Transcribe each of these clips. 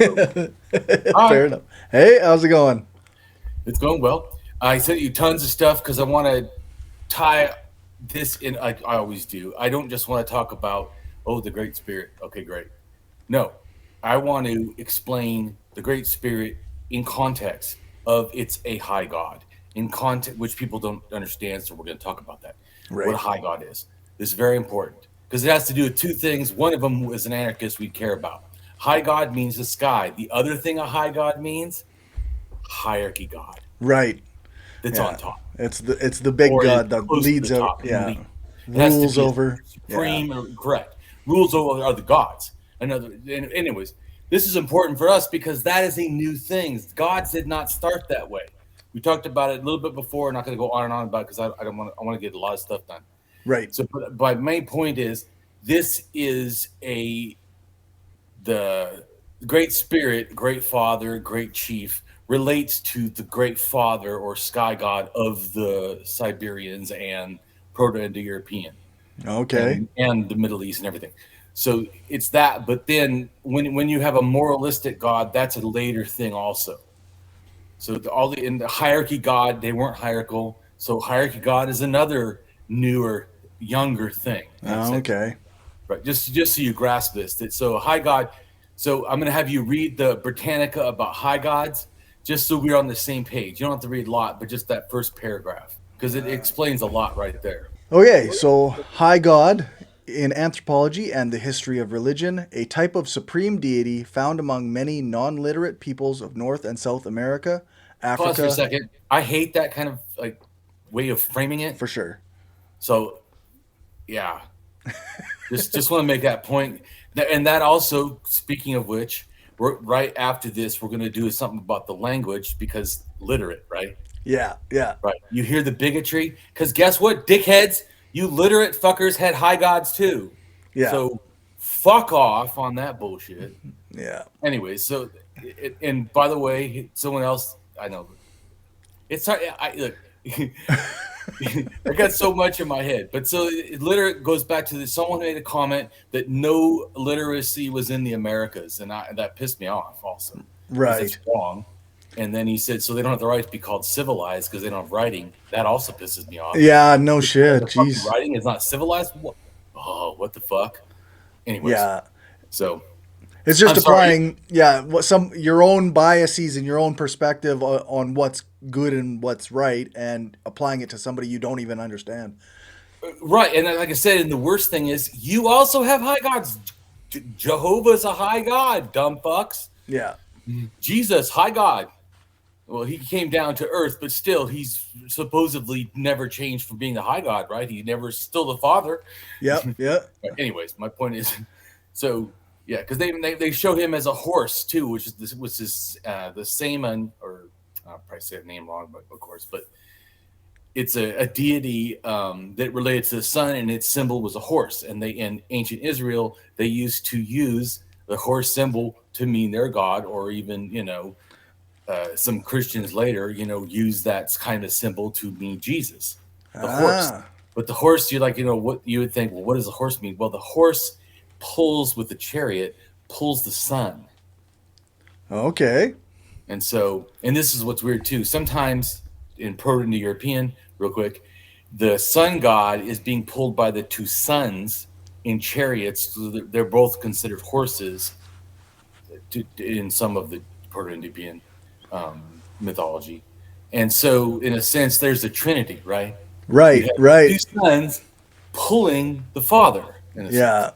So, hi, Fair enough. Hey, how's it going? it's going well. I sent you tons of stuff because I want to tie this in. I always do. I don't just want to talk about, oh, the Great Spirit. Okay, great. No, I want to explain the Great Spirit in context of it's a high God, in context, which people don't understand. So we're going to talk about that. What a Right. high God is. This is very important because it has to do with two things. One of them is an anarchist we care about. High God means the sky. The other thing a high God means, hierarchy God Right. that's on Yeah. top It's the big or is god that close to the leads out. top and Yeah. lead. It has to Rules be a over. Yeah. supreme or correct. Rules over other gods. Another, anyways, this is important for us because that is a new thing. Gods did not start that way. We talked about it a little bit before. I'm not going to go on and on about it because I don't want to. I want to get a lot of stuff done. Right. So, but my main point is this is a the great spirit, great father, great chief relates to the great father or sky god of the Siberians and Proto-Indo-European Okay. and the Middle East and everything. So it's that, but then when you have a moralistic god, that's a later thing also. So all the in the hierarchy god, they weren't hierarchical. So hierarchy god is another newer, younger thing in a sense. Okay. Right. Just so you grasp this. So high God. So I'm going to have you read the Britannica about high gods, just so we're on the same page. You don't have to read a lot, but just that first paragraph because it explains a lot right there. Okay. So, high god in anthropology and the history of religion, a type of supreme deity found among many non-literate peoples of North and South America, Pause for a Africa, second. I hate that kind of like way of framing it. for sure. So yeah, just want to make that point. And that also, speaking of which, we're right after this, we're going to do something about the language because literate, right? Yeah. Yeah. Right. You hear the bigotry? Because guess what, dickheads? You literate fuckers had high gods too. Yeah. So fuck off on that bullshit. Yeah. Anyways, so and by the way, someone else I know it's hard. I look. I got so much in my head, but so it literally goes back to this. Someone made a comment that no literacy was in the Americas, and that pissed me off also because that's Right. wrong. And then he said, so they don't have the right to be called civilized because they don't have writing. That also pisses me off. Yeah. No shit. The fucking Jeez. writing is not civilized. What? Oh, what the fuck? Anyways, Yeah. so It's just I'm sorry. applying, yeah, what some your own biases and your own perspective on what's good and what's right, and applying it to somebody you don't even understand. Right, and like I said, and the worst thing is, you also have high gods. Jehovah's a high god, dumb fucks. Yeah. Jesus, high god. Well, he came down to earth, but still, he's supposedly never changed from being the high god, right? He never still the father. Yep. Yeah. Anyways, my point is, so yeah, because they show him as a horse too, which is this was this the Saman or I'll probably say the name wrong, but of course, but it's a deity that related to the sun, and its symbol was a horse. And they in ancient Israel they used to use the horse symbol to mean their god, or even some Christians later use that kind of symbol to mean Jesus, the horse. Ah. But the horse, you're like what you would think. Well, what does the horse mean? Well, the horse pulls with the chariot, pulls the sun, Okay. and so and this is what's weird too. Sometimes in Proto-Indo-European, real quick, the sun god is being pulled by the two suns in chariots. So they're both considered horses in some of the Proto-Indo-European mythology. And so, in a sense, there's a trinity, right? You Right. have Right. two sons pulling the father, in a sense. Yeah.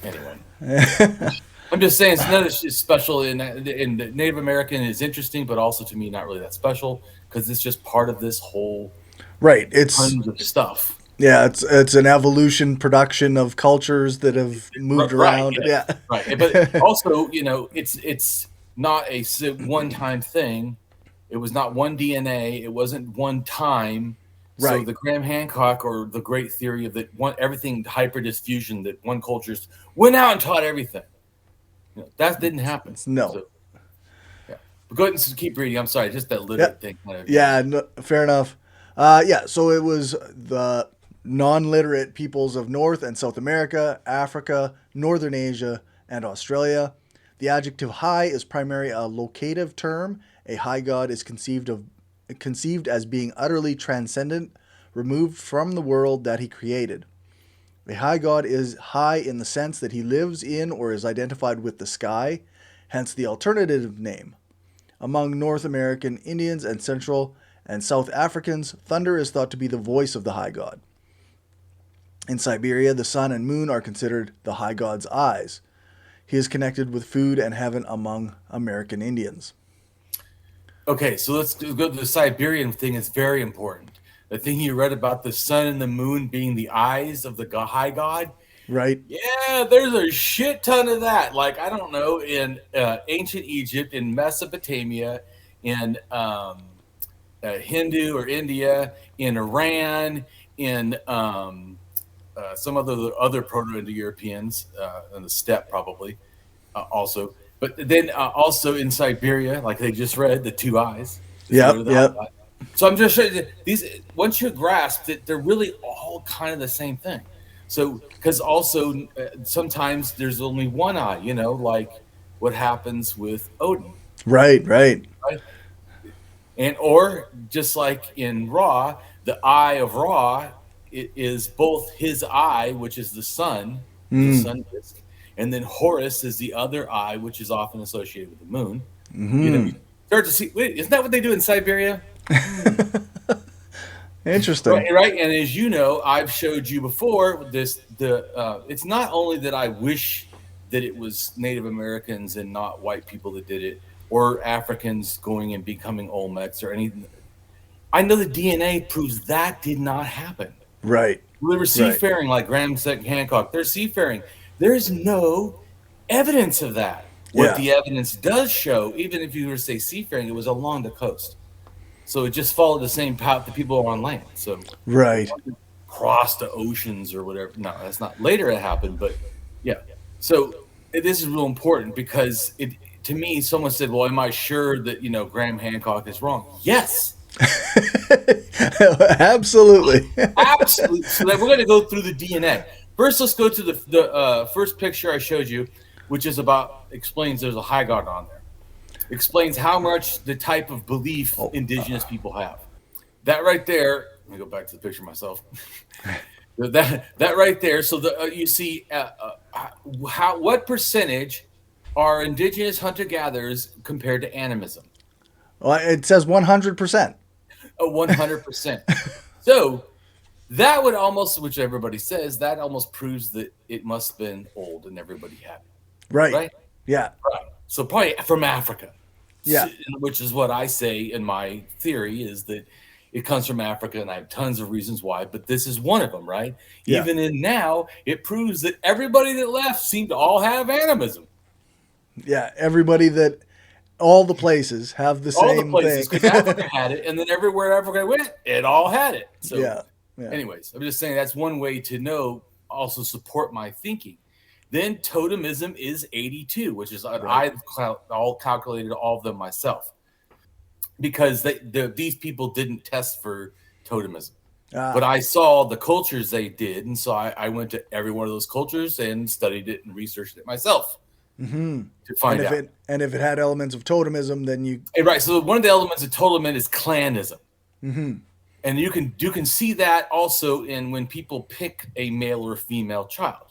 Anyway, I'm just saying, it's another special in the Native American is interesting, but also to me, not really that special because it's just part of this whole Right. It's tons of stuff. yeah. It's an evolution production of cultures that have moved Right, around. yes, Yeah. right. But also, it's not a one-time thing. It was not one DNA. It wasn't one time. So Right. the Graham Hancock or the great theory of that one everything hyper diffusion that one culture's went out and taught everything. That didn't happen. It's no. So yeah, but go ahead and keep reading. I'm sorry, just that Yeah. literate thing kind of Yeah. No, fair enough. Yeah. So it was the non-literate peoples of North and South America, Africa, Northern Asia, and Australia. The adjective high is primarily a locative term. A high god is conceived as being utterly transcendent, removed from the world that he created. A high god is high in the sense that he lives in or is identified with the sky, hence the alternative name. Among North American Indians and Central and South Africans, thunder is thought to be the voice of the high god. In Siberia, the sun and moon are considered the high god's eyes. He is connected with food and heaven among American Indians. Okay, so let's go to the Siberian thing. It's very important. The thing you read about the sun and the moon being the eyes of the high god. Right. Yeah, there's a shit ton of that. Like, I don't know, in ancient Egypt, in Mesopotamia, in Hindu or India, in Iran, in some other Proto-Indo-Europeans, in the steppe probably also. But then also in Siberia, like they just read, the two eyes. Yep. So I'm just saying these. Once you grasp that they're really all kind of the same thing. So because also sometimes there's only one eye, like what happens with Odin. Right. And or just like in Ra, the eye of Ra is both his eye, which is the sun, the sun disk, and then Horus is the other eye, which is often associated with the moon. You start to see. Wait, isn't that what they do in Siberia? Interesting. Right. And as you know, I've showed you before this. It's not only that I wish that it was Native Americans and not white people that did it, or Africans going and becoming Olmecs or anything. I know the DNA proves that did not happen. Right. We were seafaring like Graham Hancock. They're seafaring. There's no evidence of that. What the evidence does show, even if you were to say seafaring, it was along the coast. So it just followed the same path that people are on land. So cross the oceans or whatever. No, that's not. Later it happened, but yeah. So this is real important because to me, someone said, "Well, am I sure that Graham Hancock is wrong?" Yes. Absolutely. Absolutely. So then we're going to go through the DNA. First, let's go to the first picture I showed you, which is explains there's a high god on there. Explains how much the type of belief indigenous people have. That right there. Let me go back to the picture myself. that right there. So you see what percentage are indigenous hunter-gatherers compared to animism? Well, it says 100%. 100%. So that would almost, which everybody says, that almost proves that it must have been old and everybody had it. Right. Yeah. Right. So probably from Africa. Yeah. Which is what I say in my theory is that it comes from Africa, and I have tons of reasons why, but this is one of them, right? Yeah. Even in now, it proves that everybody that left seemed to all have animism. Yeah, all the places have the same thing. Because Africa had it, and then everywhere Africa went, it all had it. So, yeah. Anyways, I'm just saying that's one way to also support my thinking. Then totemism is 82, which is I've all calculated all of them myself because these people didn't test for totemism. But I saw the cultures they did, and so I went to every one of those cultures and studied it and researched it myself to find out. And if it had elements of totemism, then you... Right, so one of the elements of totemism is clanism. And you can see that also in when people pick a male or female child.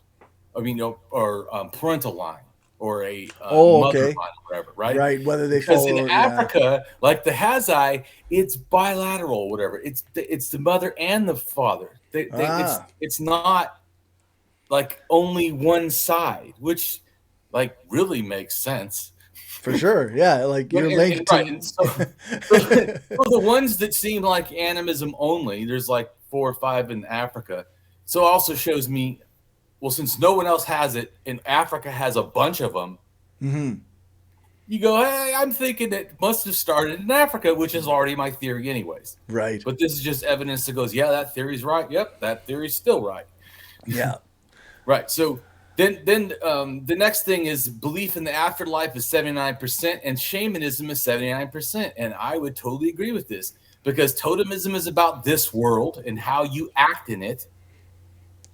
I mean, or parental line, or a mother line, or whatever, right? Right, whether they because in Africa, like the Hazai, it's bilateral, whatever. It's the mother and the father. It's not like only one side, which like really makes sense. For sure, yeah. Like you're linked to. So the ones that seem like animism only, there's like 4 or 5 in Africa. So it also shows me. Well, since no one else has it, and Africa has a bunch of them, you go, hey, I'm thinking it must have started in Africa, which is already my theory anyways. Right. But this is just evidence that goes, yeah, that theory's right. Yep, that theory's still right. Yeah. Right. So then the next thing is belief in the afterlife is 79%, and shamanism is 79%. And I would totally agree with this because totemism is about this world and how you act in it.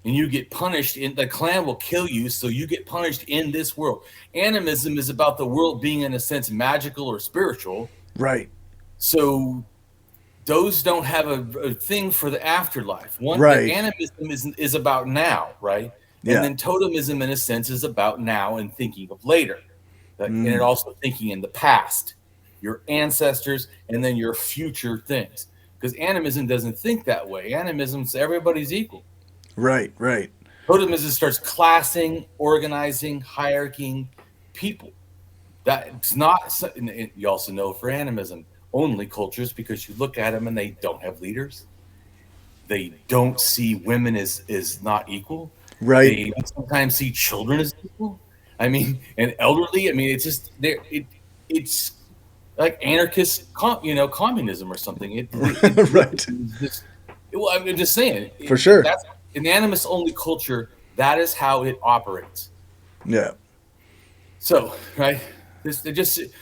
and you get punished. In the clan will kill you, so you get punished in this world. Animism is about the world being, in a sense, magical or spiritual. Right. So those don't have a thing for the afterlife. The Right. animism is about now, right? And Yeah. then totemism, in a sense, is about now and thinking of later, and it also thinking in the past, your ancestors, and then your future things. Because animism doesn't think that way. Animism's everybody's equal. Right. Right. Totemism starts classing, organizing, hierarchying people. That's not. You also know for animism, only cultures, because you look at them and they don't have leaders. They don't see women as not equal. Right. They sometimes see children as equal. I mean, and elderly. I mean, it's just there. It's like anarchist, communism or something. Right. Just, well, I'm just saying. For sure. That's an animist only culture. That is how it operates. Yeah. So, right.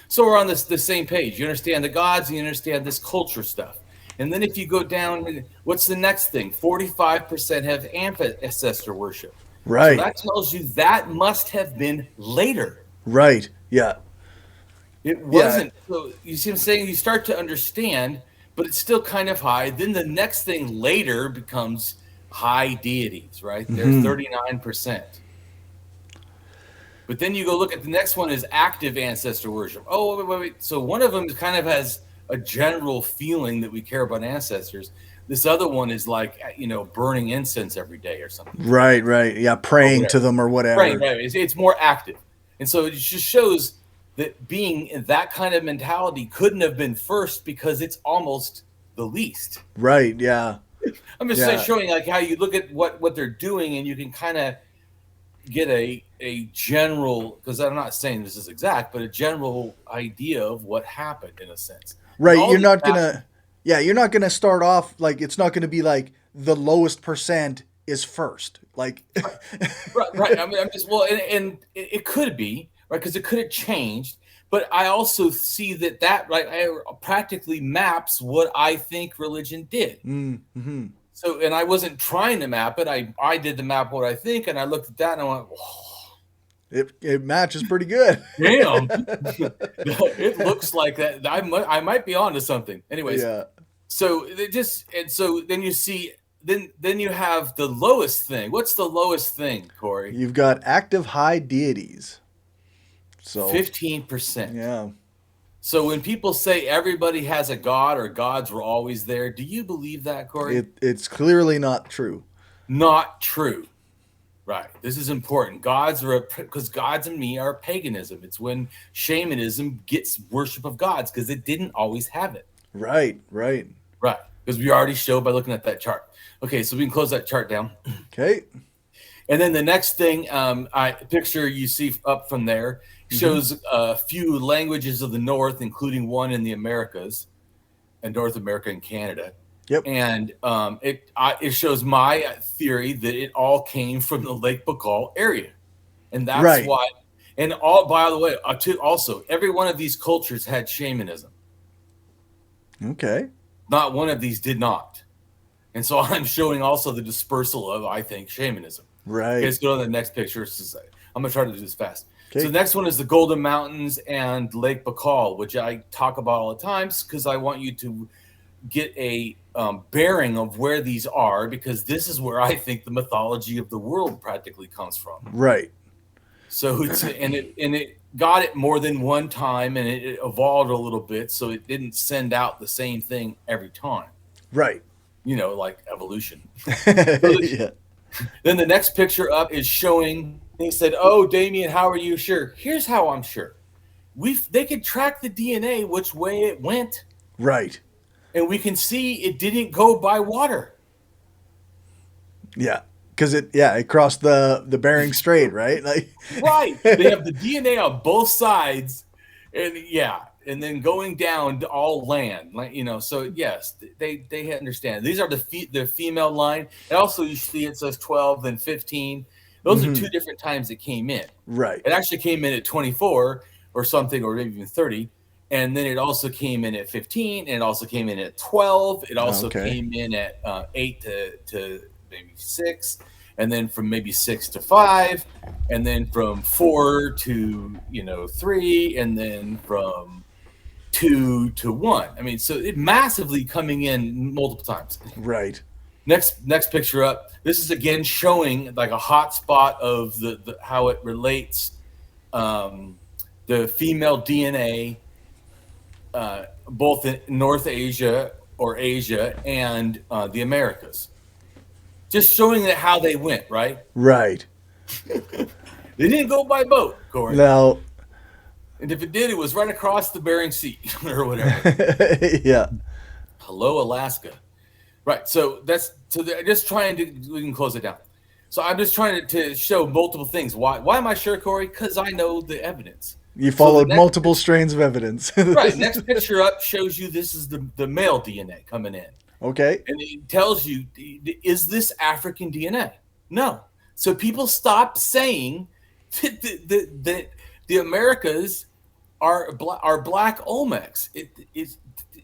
So we're on the same page. You understand the gods, and you understand this culture stuff. And then if you go down, what's the next thing? 45% have ancestor worship. Right. So that tells you that must have been later. Right. Yeah. It wasn't. So you see what I'm saying? You start to understand, but it's still kind of high. Then the next thing later becomes high deities, right? They're 39%. But then you go look at the next one is active ancestor worship. Oh, wait. So one of them kind of has a general feeling that we care about ancestors. This other one is like, burning incense every day or something. Right. Right. Yeah. Praying to them or whatever. Right. It's more active. And so it just shows that being in that kind of mentality couldn't have been first because it's almost the least. Right. Yeah. I'm just showing like how you look at what they're doing, and you can kind of get a general, because I'm not saying this is exact, but a general idea of what happened in a sense. Right. You're not gonna start off like, it's not gonna be like the lowest percent is first. Like right. I mean, I'm just and it could be right because it could have changed. But I also see that practically maps what I think religion did. Mm-hmm. So, and I wasn't trying to map it. I did the map what I think, and I looked at that and I went, whoa. It matches pretty good. Damn, it looks like that. I might be onto something. Anyways, so then you see, then you have the lowest thing. What's the lowest thing, Corey? You've got active high deities. So 15%. Yeah. So when people say everybody has a god or gods were always there, do you believe that, Corey? It's clearly not true. Not true. Right. This is important. Because gods and me are paganism. It's when shamanism gets worship of gods because it didn't always have it. Right. Because we already showed by looking at that chart. Okay, so we can close that chart down. Okay. And then the next thing, picture you see up from there shows a few languages of the North, including one in the Americas, and North America and Canada. Yep. And it shows my theory that it all came from the Lake Baikal area, and that's why. And by the way, also every one of these cultures had shamanism. Okay. Not one of these did not, and so I'm showing also the dispersal of, I think, shamanism. Right. Okay, let's go to the next picture. I'm gonna try to do this fast. Okay. So the next one is the Golden Mountains and Lake Baikal, which I talk about all the times because I want you to get a bearing of where these are, because this is where I think the mythology of the world practically comes from. Right. So it got it more than one time, and it evolved a little bit, so it didn't send out the same thing every time. Right. Like evolution. Yeah. Then the next picture up is showing. He said, "Oh, Damien, how are you sure?" Here's how I'm sure. They could track the DNA which way it went. Right. And we can see it didn't go by water. Yeah, because it crossed the Bering Strait, right? Right. They have the DNA on both sides, and then going down to all land, So yes, they understand. These are the female line, and also you see it says 12 and 15. Those are two different times it came in. Right. It actually came in at 24 or something, or maybe even 30. And then it also came in at 15, and it also came in at 12. It also came in at 8 to maybe 6. and then from maybe 6 to 5, and then from 4 to 3, and then from 2 to 1. I mean, so it massively coming in multiple times. Right. Next picture up. This is again showing like a hot spot of the how it relates the female DNA both in North Asia or Asia and the Americas. Just showing that how they went, right? Right. They didn't go by boat, Corey. No. And if it did, it was right across the Bering Sea or whatever. Yeah. Hello, Alaska. Right. So they're just trying to, we can close it down. So I'm just trying to show multiple things. Why am I sure, Corey? Because I know the evidence. You followed multiple strains of evidence. Right. Next picture up shows you this is the male DNA coming in. Okay. And it tells you, is this African DNA? No. So people stop saying that the Americas are black Olmecs. It's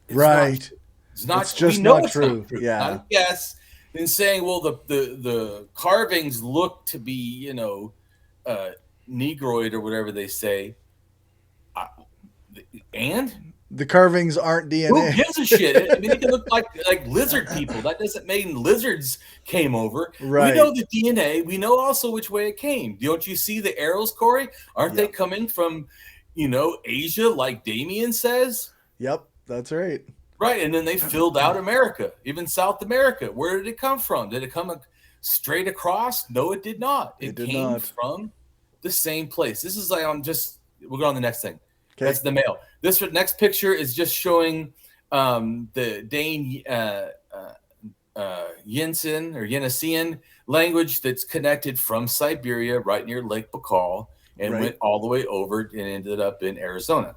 right. It's just not true. Yeah. Not yes. And saying, well, the carvings look to be, negroid or whatever they say. And the carvings aren't DNA. Who gives a shit? I mean, it can look like lizard people. That doesn't mean lizards came over. Right. We know the DNA. We know also which way it came. Don't you see the arrows, Corey? Aren't they coming from, Asia, like Damien says? Yep, that's right. Right, and then they filled out America, even South America. Where did it come from? Did it come straight across? No, it did not. It came from the same place. This is like we'll go on the next thing. Okay. That's the male. This next picture is just showing the Dane Yinsen or Yeniseian language that's connected from Siberia right near Lake Baikal and went all the way over and ended up in Arizona.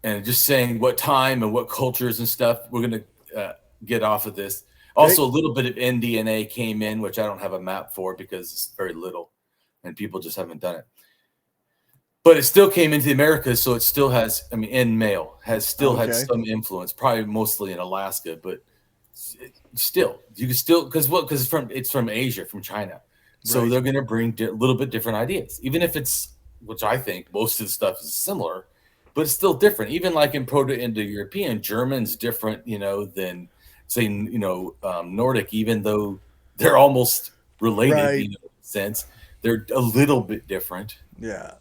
And just saying what time and what cultures and stuff, we're going to get off of this. Also, a little bit of NDNA came in, which I don't have a map for because it's very little and people just haven't done it. But it still came into the Americas, so it still has, in male, had some influence, probably mostly in Alaska, but still, you can still, because it's from Asia, from China. So they're going to bring a little bit different ideas, even if it's, which I think most of the stuff is similar, but it's still different. Even like in Proto-Indo-European, German's different, than say, Nordic, even though they're almost related in a sense. They're a little bit different. Yeah.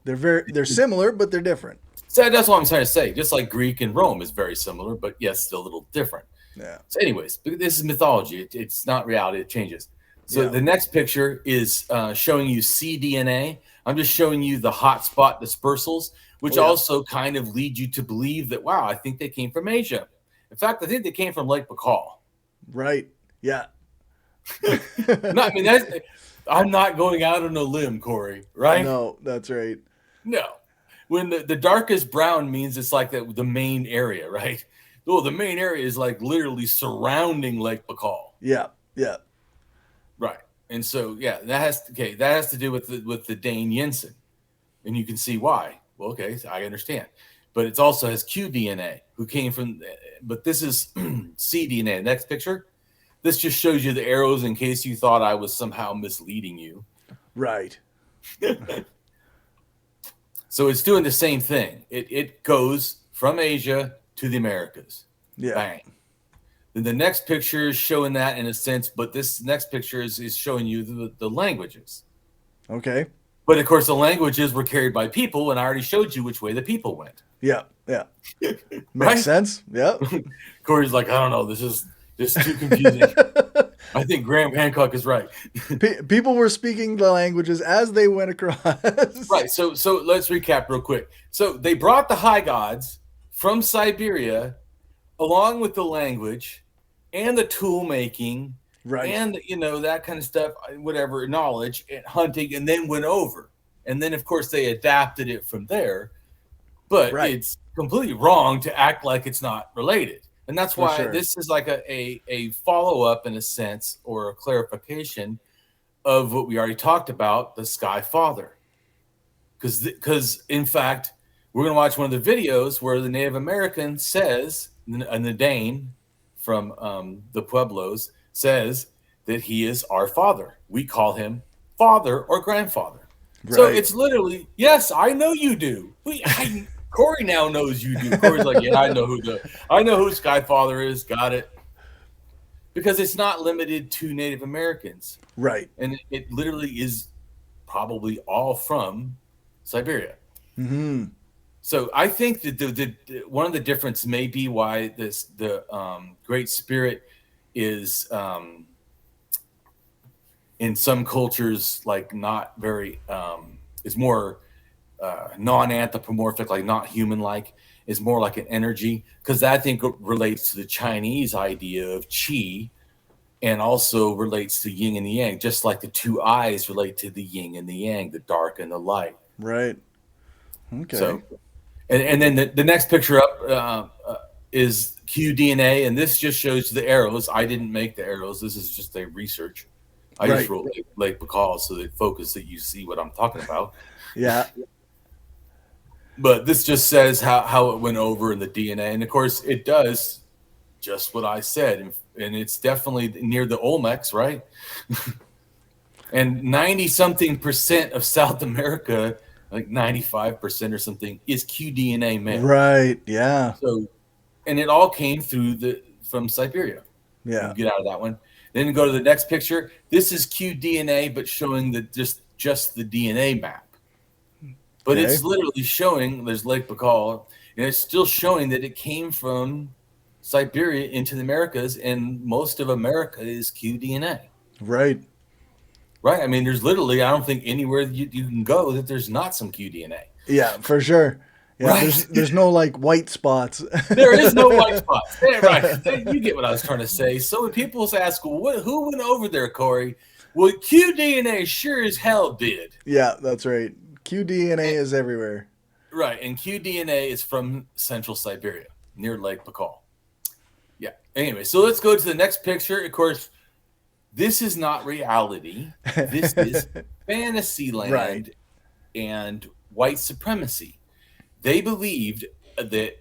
They're similar, but they're different. So that's what I'm trying to say. Just like Greek and Rome is very similar, but yes, still a little different. Yeah. So anyways, this is mythology. It's not reality. It changes. So the next picture is showing you cDNA. I'm just showing you the hotspot dispersals, which also kind of lead you to believe that, wow, I think they came from Asia. In fact, I think they came from Lake Baikal. Right. Yeah. I'm not going out on a limb, Corey, right? No, that's right. No. When the darkest brown means it's like the main area, right? Oh, the main area is like literally surrounding Lake Baikal. Yeah, yeah. Right. And so, that has to do with the Dane Yinsen. And you can see why. Well, okay, so I understand. But it also has qDNA, who came from, but this is cDNA. Next picture. This just shows you the arrows in case you thought I was somehow misleading you. Right. So it's doing the same thing. It goes from Asia to the Americas. Yeah. Bang. Then the next picture is showing that in a sense, but this next picture is showing you the languages. Okay. But of course, the languages were carried by people, and I already showed you which way the people went. Yeah, yeah. Makes sense. Yeah. Corey's like, I don't know. This is too confusing. I think Graham Hancock is right. People were speaking the languages as they went across. Right. So let's recap real quick. So they brought the high gods from Siberia along with the language and the tool making, and that kind of stuff, whatever, knowledge and hunting, and then went over. And then of course they adapted it from there. But it's completely wrong to act like it's not related. And that's why this is like a follow-up in a sense, or a clarification of what we already talked about, the Sky Father. Because in fact, we're going to watch one of the videos where the Native American says, and the Dane from the Pueblos says that he is our father. We call him father or grandfather. So Right. it's literally, yes, I know you do. Corey now knows you do. Corey's like, yeah, I know who Skyfather is. Got it. Because it's not limited to Native Americans, Right. and it literally is probably all from Siberia. Mm-hmm. So I think that the one of the difference may be why the Great Spirit is in some cultures like not very is more non-anthropomorphic, like not human-like, is more like an energy, because that I think relates to the Chinese idea of qi, and also relates to yin and the yang, just like the two eyes relate to the yin and the yang, the dark and the light. Right. Okay. So, and then the next picture up is QDNA, and this just shows the arrows. I didn't make the arrows. This is just a research. I just wrote Lake Bacall so that focus that you see what I'm talking about. Yeah. But this just says how it went over in the DNA. And of course, it does just what I said. And it's definitely near the Olmecs, right? And 90-something% of South America, like 95% or something, is QDNA male. Right. Yeah. So, and it all came from Siberia. Yeah. Get out of that one. Then go to the next picture. This is QDNA, but showing just the DNA map. But it's literally showing, there's Lake Bacall, and it's still showing that it came from Siberia into the Americas, and most of America is QDNA. Right. Right? I mean, there's literally, I don't think anywhere you can go that there's not some QDNA. Yeah, for sure. Yeah, right. There's no like white spots. There is no white spots. Yeah, right. You get what I was trying to say. So when people ask, well, who went over there, Corey? Well, QDNA sure as hell did. Yeah, that's right. QDNA is everywhere. Right, and QDNA is from Central Siberia, near Lake Bacall. Yeah. Anyway, so let's go to the next picture. Of course, this is not reality. This is fantasy land and white supremacy. They believed that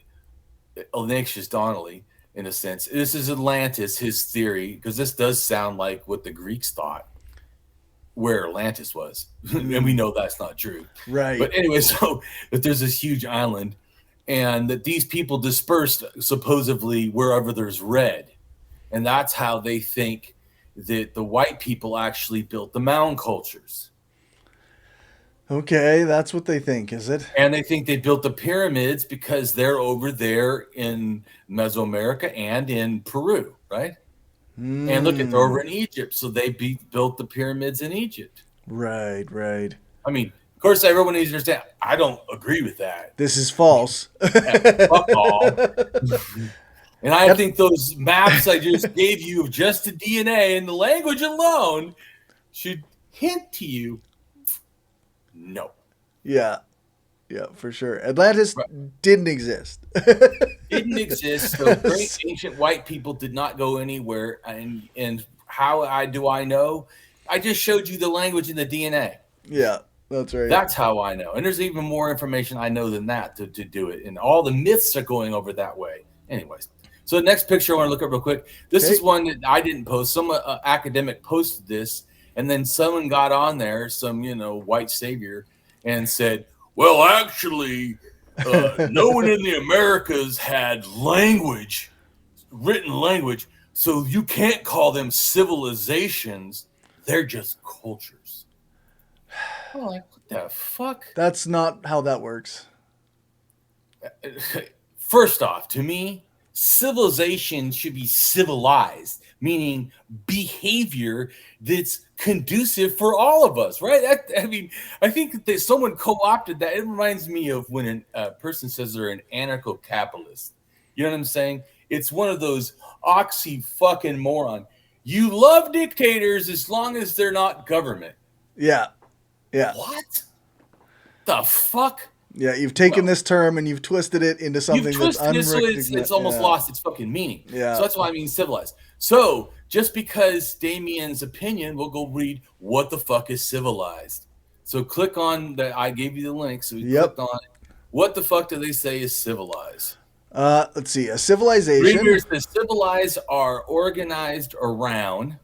Ignatius Donnelly, in a sense, this is Atlantis, his theory, because this does sound like what the Greeks thought where Atlantis was. And we know that's not true. Right. But anyway, so that there's this huge island and that these people dispersed supposedly wherever there's red. And that's how they think that the white people actually built the mound cultures. Okay, that's what they think, is it? And they think they built the pyramids because they're over there in Mesoamerica and in Peru, right? And look, they're over in Egypt, so they built the pyramids in Egypt. Right. I mean, of course, everyone needs to understand, I don't agree with that. This is false. Fuck all. And I think those maps I just gave you of just the DNA and the language alone should hint to you, no. Yeah, for sure. Atlantis didn't exist. Didn't exist. So great ancient white people did not go anywhere. And how do I know? I just showed you the language in the DNA. Yeah, that's right. That's how I know. And there's even more information I know than that to do it. And all the myths are going over that way. Anyways. So the next picture I want to look at real quick. This is one that I didn't post. Some academic posted this. And then someone got on there, some, white savior, and said, well, actually, no one in the Americas had language, written language, so you can't call them civilizations. They're just cultures. I'm like, what the fuck? That's not how that works. First off, to me, civilization should be civilized, meaning behavior that's conducive for all of us, right? I think that someone co-opted that. It reminds me of when a person says they're an anarcho-capitalist. You know what I'm saying? It's one of those oxy fucking moron. You love dictators as long as they're not government. Yeah. What the fuck? Yeah, you've taken this term and you've twisted it into something that's unrecognized. So it's almost lost its fucking meaning. Yeah. So that's why I mean civilized. So just because Damien's opinion, we'll go read what the fuck is civilized. So click on that. I gave you the link. So we clicked on it. What the fuck do they say is civilized? Let's see. A civilization. Reader says civilized are organized around.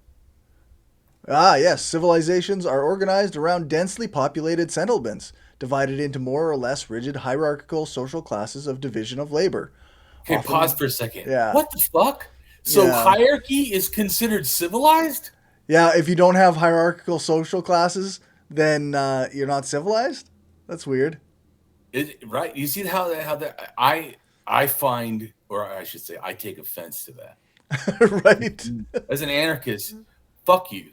Yes. Civilizations are organized around densely populated settlements, divided into more or less rigid hierarchical social classes of division of labor. Okay, pause Often, for a second. yeah. What the fuck? So Yeah. hierarchy is considered civilized? Yeah. If you don't have hierarchical social classes, then you're not civilized? That's weird. Right? You see how that I find, or I should say, I take offense to that. Right. As an anarchist, fuck you.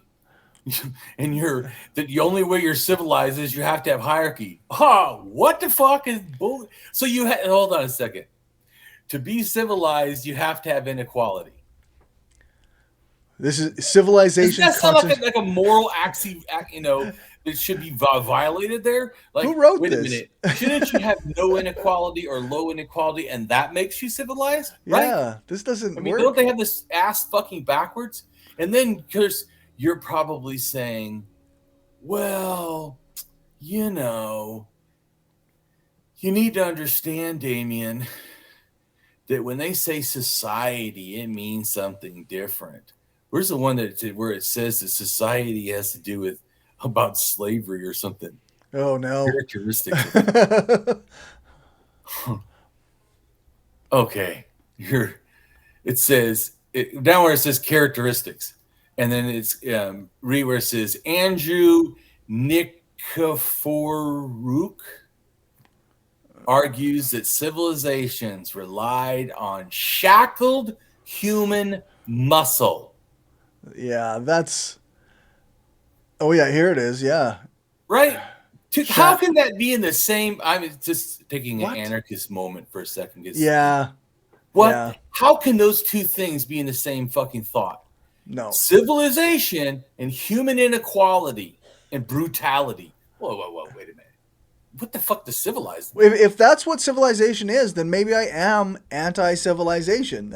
And you're that the only way you're civilized is you have to have hierarchy. Oh, what the fuck is bull? So hold on a second. To be civilized, you have to have inequality. This is Doesn't civilization that sound like concert. a moral act, that should be violated there? Who Like, wrote wait a this? minute. Shouldn't you have no inequality or low inequality, and that makes you civilized, right? Yeah, this I doesn't mean, don't work. they have this ass fucking backwards? And then, because you're probably saying, well, you know, you need to understand, Damien, that when they say society, it means something different. Where's the one where it says that society has to do with about slavery or something? Oh no. Characteristics of it. Okay, it says down where it says characteristics, and then it's read where it says Andrew Nikiforuk argues that civilizations relied on shackled human muscle. Yeah, that's. Oh yeah, here it is. Yeah. Right? How Sha- can that be in the same? I'm just taking an What? anarchist moment for a second. Yeah. What? Yeah. How can those two things be in the same fucking thought? No. Civilization and human inequality and brutality. Whoa, wait a minute. What the fuck does civilized mean? If that's what civilization is, then maybe I am anti-civilization.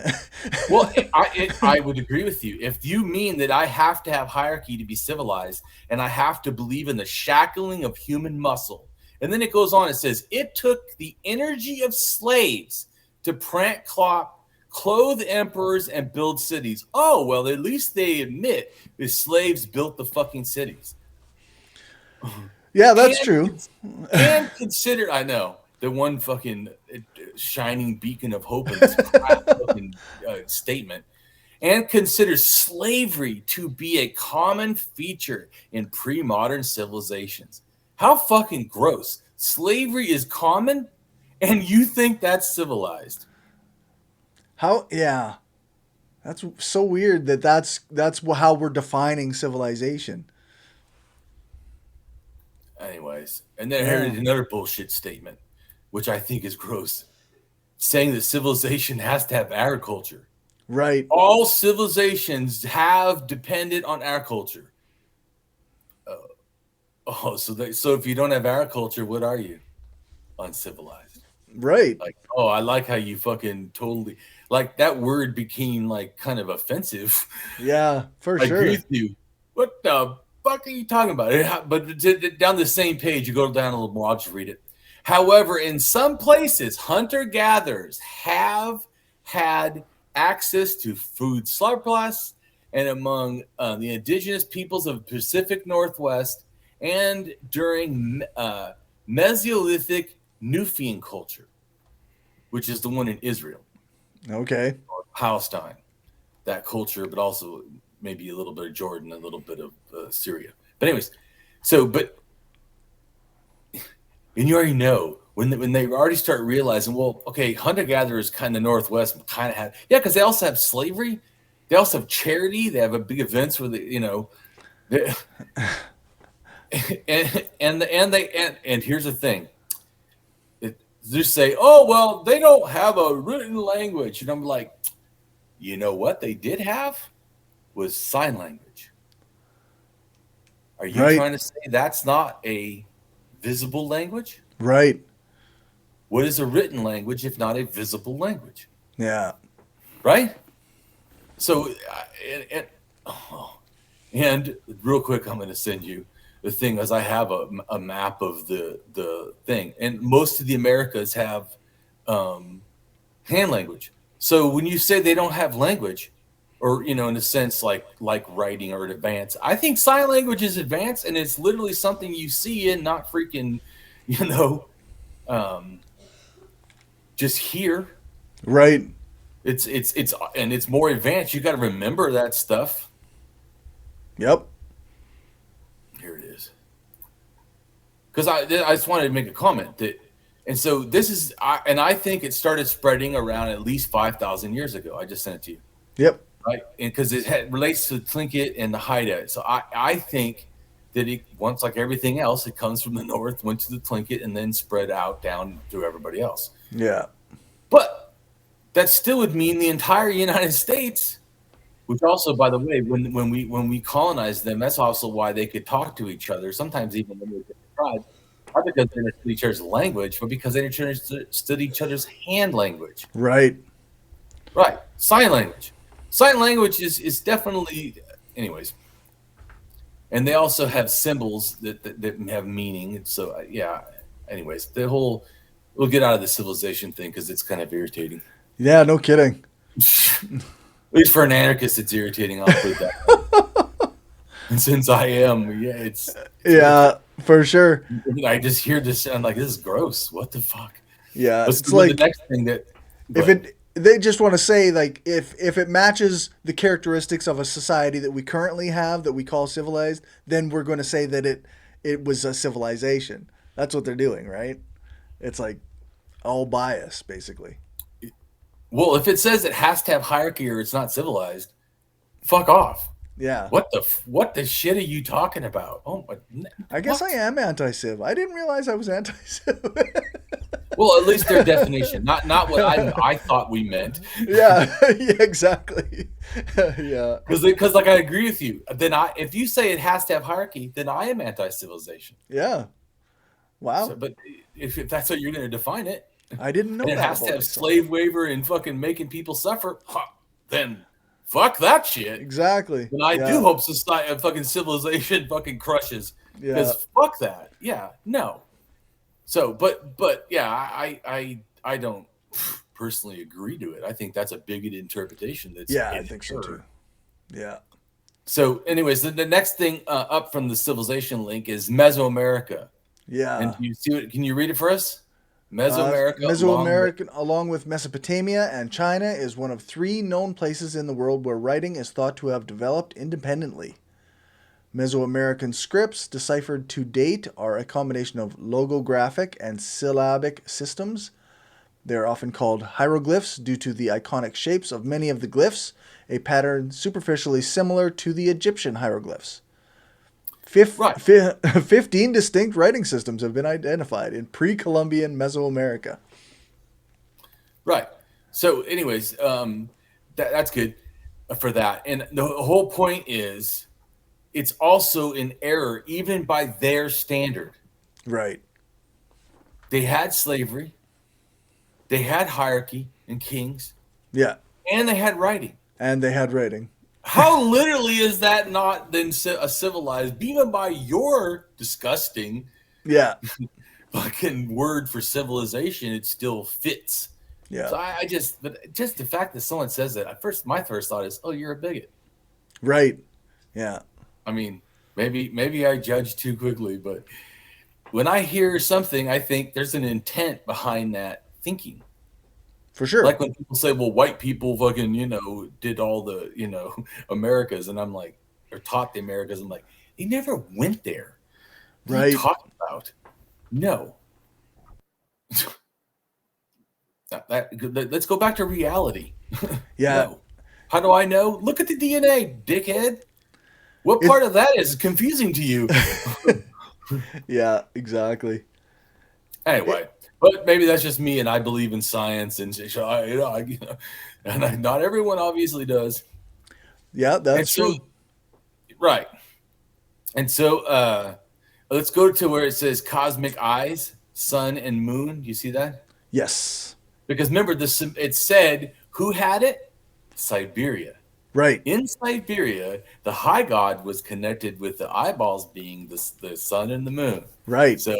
Well, I would agree with you. If you mean that I have to have hierarchy to be civilized and I have to believe in the shackling of human muscle, and then it goes on, it says, it took the energy of slaves to plant clothe emperors and build cities. Oh, well, at least they admit the slaves built the fucking cities. Yeah, that's And, true. and consider, I know, the one fucking shining beacon of hope in this crap fucking statement, and consider slavery to be a common feature in pre-modern civilizations. How fucking gross. Slavery is common, and you think that's civilized. How? Yeah, that's so weird that's how we're defining civilization. Anyways, and then Yeah. here's another bullshit statement, which I think is gross, saying that civilization has to have agriculture. Right. All civilizations have depended on agriculture. So if you don't have agriculture, what are you? Uncivilized. Right. Like, oh, I like how you fucking totally like that word became like kind of offensive. Yeah, for I agree sure. with you. What the fuck are you talking about? But down the same page, you go down a little more. I'll just read it. However, in some places, hunter-gatherers have had access to food surplus, and among the indigenous peoples of the Pacific Northwest, and during Mesolithic Nufian culture, which is the one in Israel, Okay. or Palestine, that culture, but also maybe a little bit of Jordan, a little bit of Syria. But anyways, and you already know when they already start realizing, well, okay, hunter gatherers kind of Northwest kind of have, yeah, because they also have slavery, they also have charity, they have a big events where they, and here's the thing, they say, oh well, they don't have a written language, and I'm like, you know what they did have was sign language. Are you Right. trying to say that's not a visible language? Right. What is a written language if not a visible language? Yeah. Right? So, and real quick, I'm going to send you the thing, as I have a map of the thing, and most of the Americas hand language. So when you say they don't have language, or in a sense like writing or advanced, I think sign language is advanced, and it's literally something you see in, not freaking, you know, um, just here. Right. It's more advanced. You got to remember that stuff. Yep. Here it is. Because I just wanted to make a comment that, and so this is, I think it started spreading around at least 5,000 years ago. I just sent it to you. Yep. Right, and because it relates to Tlingit and the Haida. So I think that it, once, like everything else, it comes from the north, went to the Tlingit, and then spread out down through everybody else. Yeah. But that still would mean the entire United States, which also, by the way, when we colonized them, that's also why they could talk to each other. Sometimes even when they were different tribes, not because they understood each other's language, but because they understood each other's hand language. Right. Right, sign language. Sign language is definitely, anyways. And they also have symbols that have meaning. And so, yeah, anyways, we'll get out of the civilization thing because it's kind of irritating. Yeah, no kidding. At least for an anarchist, it's irritating. I'll put it that way. And since I am, yeah, for sure. I just hear this and I'm like, this is gross. What the fuck? Yeah, it's like the next thing that they just want to say, like, if it matches the characteristics of a society that we currently have that we call civilized, then we're going to say that it was a civilization. That's what they're doing, right? It's like all bias, basically. Well, if it says it has to have hierarchy or it's not civilized, fuck off. Yeah. What the shit are you talking about? Oh, I guess I am anti-civ. I didn't realize I was anti-civ. Well, at least their definition, not what I thought we meant. Yeah, exactly. Yeah. Because like I agree with you. Then if you say it has to have hierarchy, then I am anti-civilization. Yeah. Wow. But if that's how you're going to define it, I didn't know and it has to have slave waiver and fucking making people suffer, then fuck that shit. Exactly. And I do hope society, fucking civilization, fucking crushes. Because fuck that. Yeah. No. So, but yeah, I don't personally agree to it. I think that's a bigoted interpretation. I think so too. Yeah. So, anyways, the next thing up from the civilization link is Mesoamerica. Yeah. And you see it? Can you read it for us? Mesoamerica, along with Mesopotamia and China, is one of 3 known places in the world where writing is thought to have developed independently. Mesoamerican scripts, deciphered to date, are a combination of logographic and syllabic systems. They are often called hieroglyphs due to the iconic shapes of many of the glyphs, a pattern superficially similar to the Egyptian hieroglyphs. 15 distinct writing systems have been identified in pre-Columbian Mesoamerica. Right. So, anyways, that's good for that. And the whole point is, it's also in error, even by their standard. Right. They had slavery. They had hierarchy and kings. Yeah. And they had writing. How literally is that not then a civilized, even by your disgusting fucking word for civilization, it still fits. Yeah. So but just the fact that someone says that, my first thought is, oh, you're a bigot. Right. Yeah. I mean, maybe I judge too quickly, but when I hear something, I think there's an intent behind that thinking. For sure. Like when people say, well, white people fucking, did all the, Americas. And I'm like, or taught the Americas. I'm like, they never went there. What are you talking about? No. Let's go back to reality. Yeah. No. How do I know? Look at the DNA, dickhead. What part of that is confusing to you? Yeah, exactly. Anyway, but maybe that's just me, and I believe in science, and not everyone obviously does. Yeah, that's true. Right. And so let's go to where it says cosmic eyes, sun and moon. Do you see that? Yes. Because remember, it said who had it? Siberia. Right. In Siberia, the high god was connected with the eyeballs being the sun and the moon. Right. So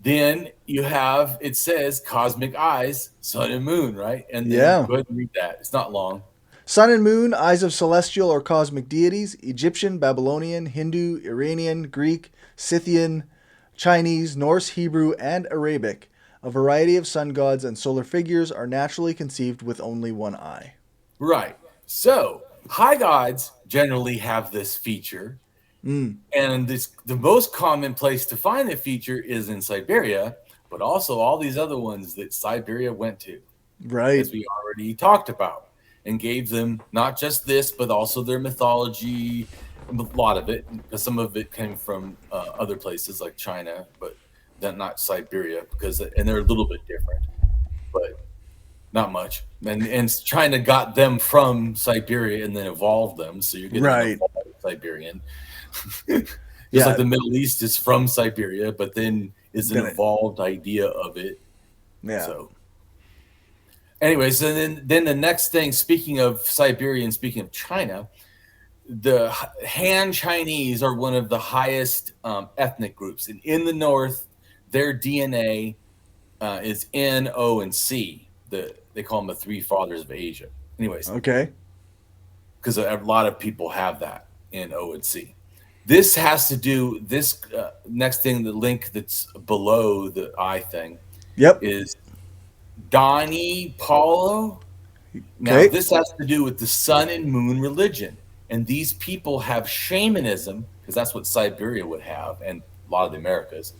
Then you have, it says cosmic eyes, sun and moon, right? And then Yeah. go ahead and read that. It's not long. Sun and moon, eyes of celestial or cosmic deities, Egyptian, Babylonian, Hindu, Iranian, Greek, Scythian, Chinese, Norse, Hebrew, and Arabic. A variety of sun gods and solar figures are naturally conceived with only one eye. Right. So high gods generally have this feature. And the most common place to find the feature is in Siberia, but also all these other ones that Siberia went to, Right. as we already talked about, and gave them not just this, but also their mythology, a lot of it, because some of it came from other places like China, but not Siberia, and they're a little bit different, but not much. And China got them from Siberia and then evolved them, so you're getting an Right. evolved Siberian. Just Yeah. like the Middle East is from Siberia, but then is an Gonna- evolved idea of it. Yeah. So, anyways, and then the next thing, speaking of Siberia and speaking of China, the Han Chinese are one of the highest ethnic groups, and in the north, their DNA is N, O, and C. They call them the three fathers of Asia. Anyways, Okay. because a lot of people have that N, O, and C. This has to do, this next thing, the link that's below the I thing, Yep. is Donnie Paulo. Now, Okay. this has to do with the sun and moon religion. And these people have shamanism, because that's what Siberia would have, and a lot of the Americas,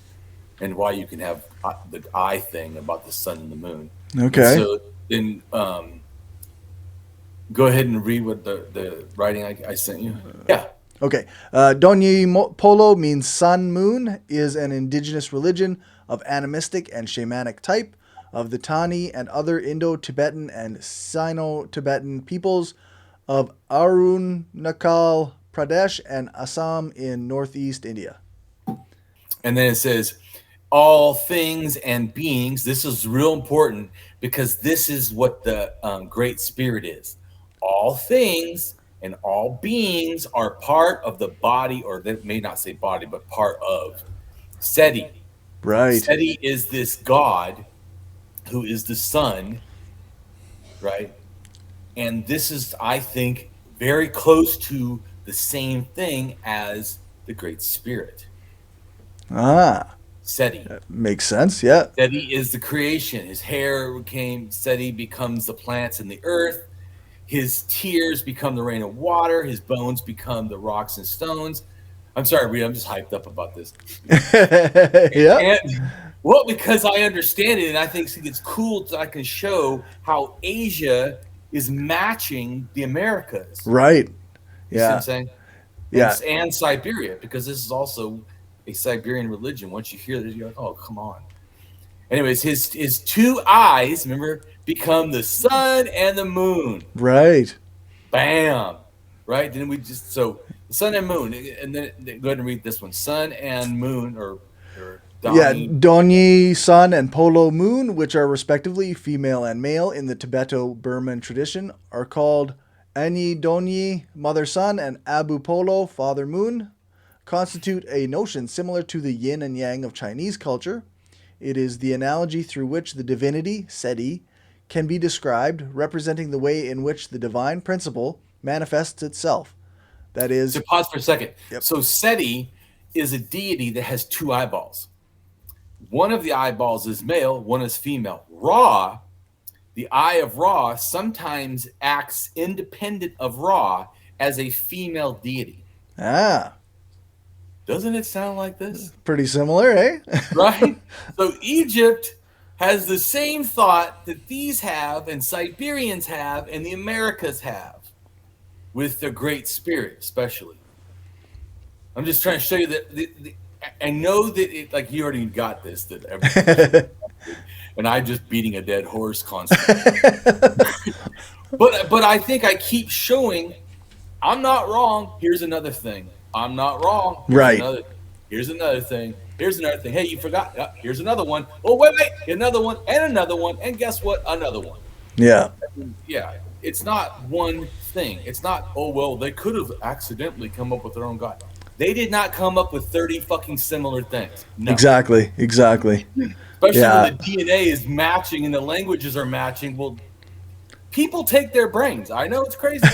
and why you can have the eye thing about the sun and the moon. Okay. And so then go ahead and read what the writing I sent you. Yeah. Okay. Donyi Polo means sun moon, is an indigenous religion of animistic and shamanic type of the Tani and other Indo-Tibetan and Sino-Tibetan peoples of Arunachal Pradesh and Assam in northeast India. And then it says, all things and beings. This is real important because this is what the Great Spirit is. All things and all beings are part of the body, or they may not say body, but part of Seti. Right. Seti is this god who is the sun, right? And this is, I think, very close to the same thing as the Great Spirit. Ah. Seti. Makes sense. Yeah. Seti is the creation. His hair Seti becomes the plants and the earth. His tears become the rain of water. His bones become the rocks and stones. I'm sorry, Rita, I'm just hyped up about this. Yeah. And, well, because I understand it, and I think it's cool that I can show how Asia is matching the Americas. Right. You see what Yeah. I'm saying? Yeah. And Siberia, because this is also a Siberian religion. Once you hear this, you're like, oh, come on. Anyways, his two eyes, remember, become the sun and the moon. Right. Bam. Right? Then so the sun and moon, and then go ahead and read this one. Sun and moon, or Yeah, Donnie. Donyi sun and Polo moon, which are respectively female and male in the Tibeto-Burman tradition, are called Anyi Donyi, mother sun, and Abu Polo, father moon, constitute a notion similar to the yin and yang of Chinese culture. It is the analogy through which the divinity, Seti, can be described, representing the way in which the divine principle manifests itself. That is... So pause for a second. Yep. So Seti is a deity that has two eyeballs. One of the eyeballs is male, one is female. Ra, the eye of Ra, sometimes acts independent of Ra as a female deity. Ah, Doesn't it sound like this? pretty similar, eh? Right? So Egypt has the same thought that these have, and Siberians have, and the Americas have, with the Great Spirit, especially. I'm just trying to show you that I know that it, like you already got this, that everything, and I'm just beating a dead horse constantly. but I think I keep showing I'm not wrong. Here's another thing. I'm not wrong. Here's another thing. Here's another thing. Hey, you forgot. Here's another one. Oh, wait. Another one, and another one, and guess what? Another one. Yeah. Yeah. It's not one thing. It's not, oh, well, they could have accidentally come up with their own God. They did not come up with 30 fucking similar things. No. Exactly. Exactly. Especially when Yeah. the DNA is matching and the languages are matching. Well, people take their brains. I know it's crazy.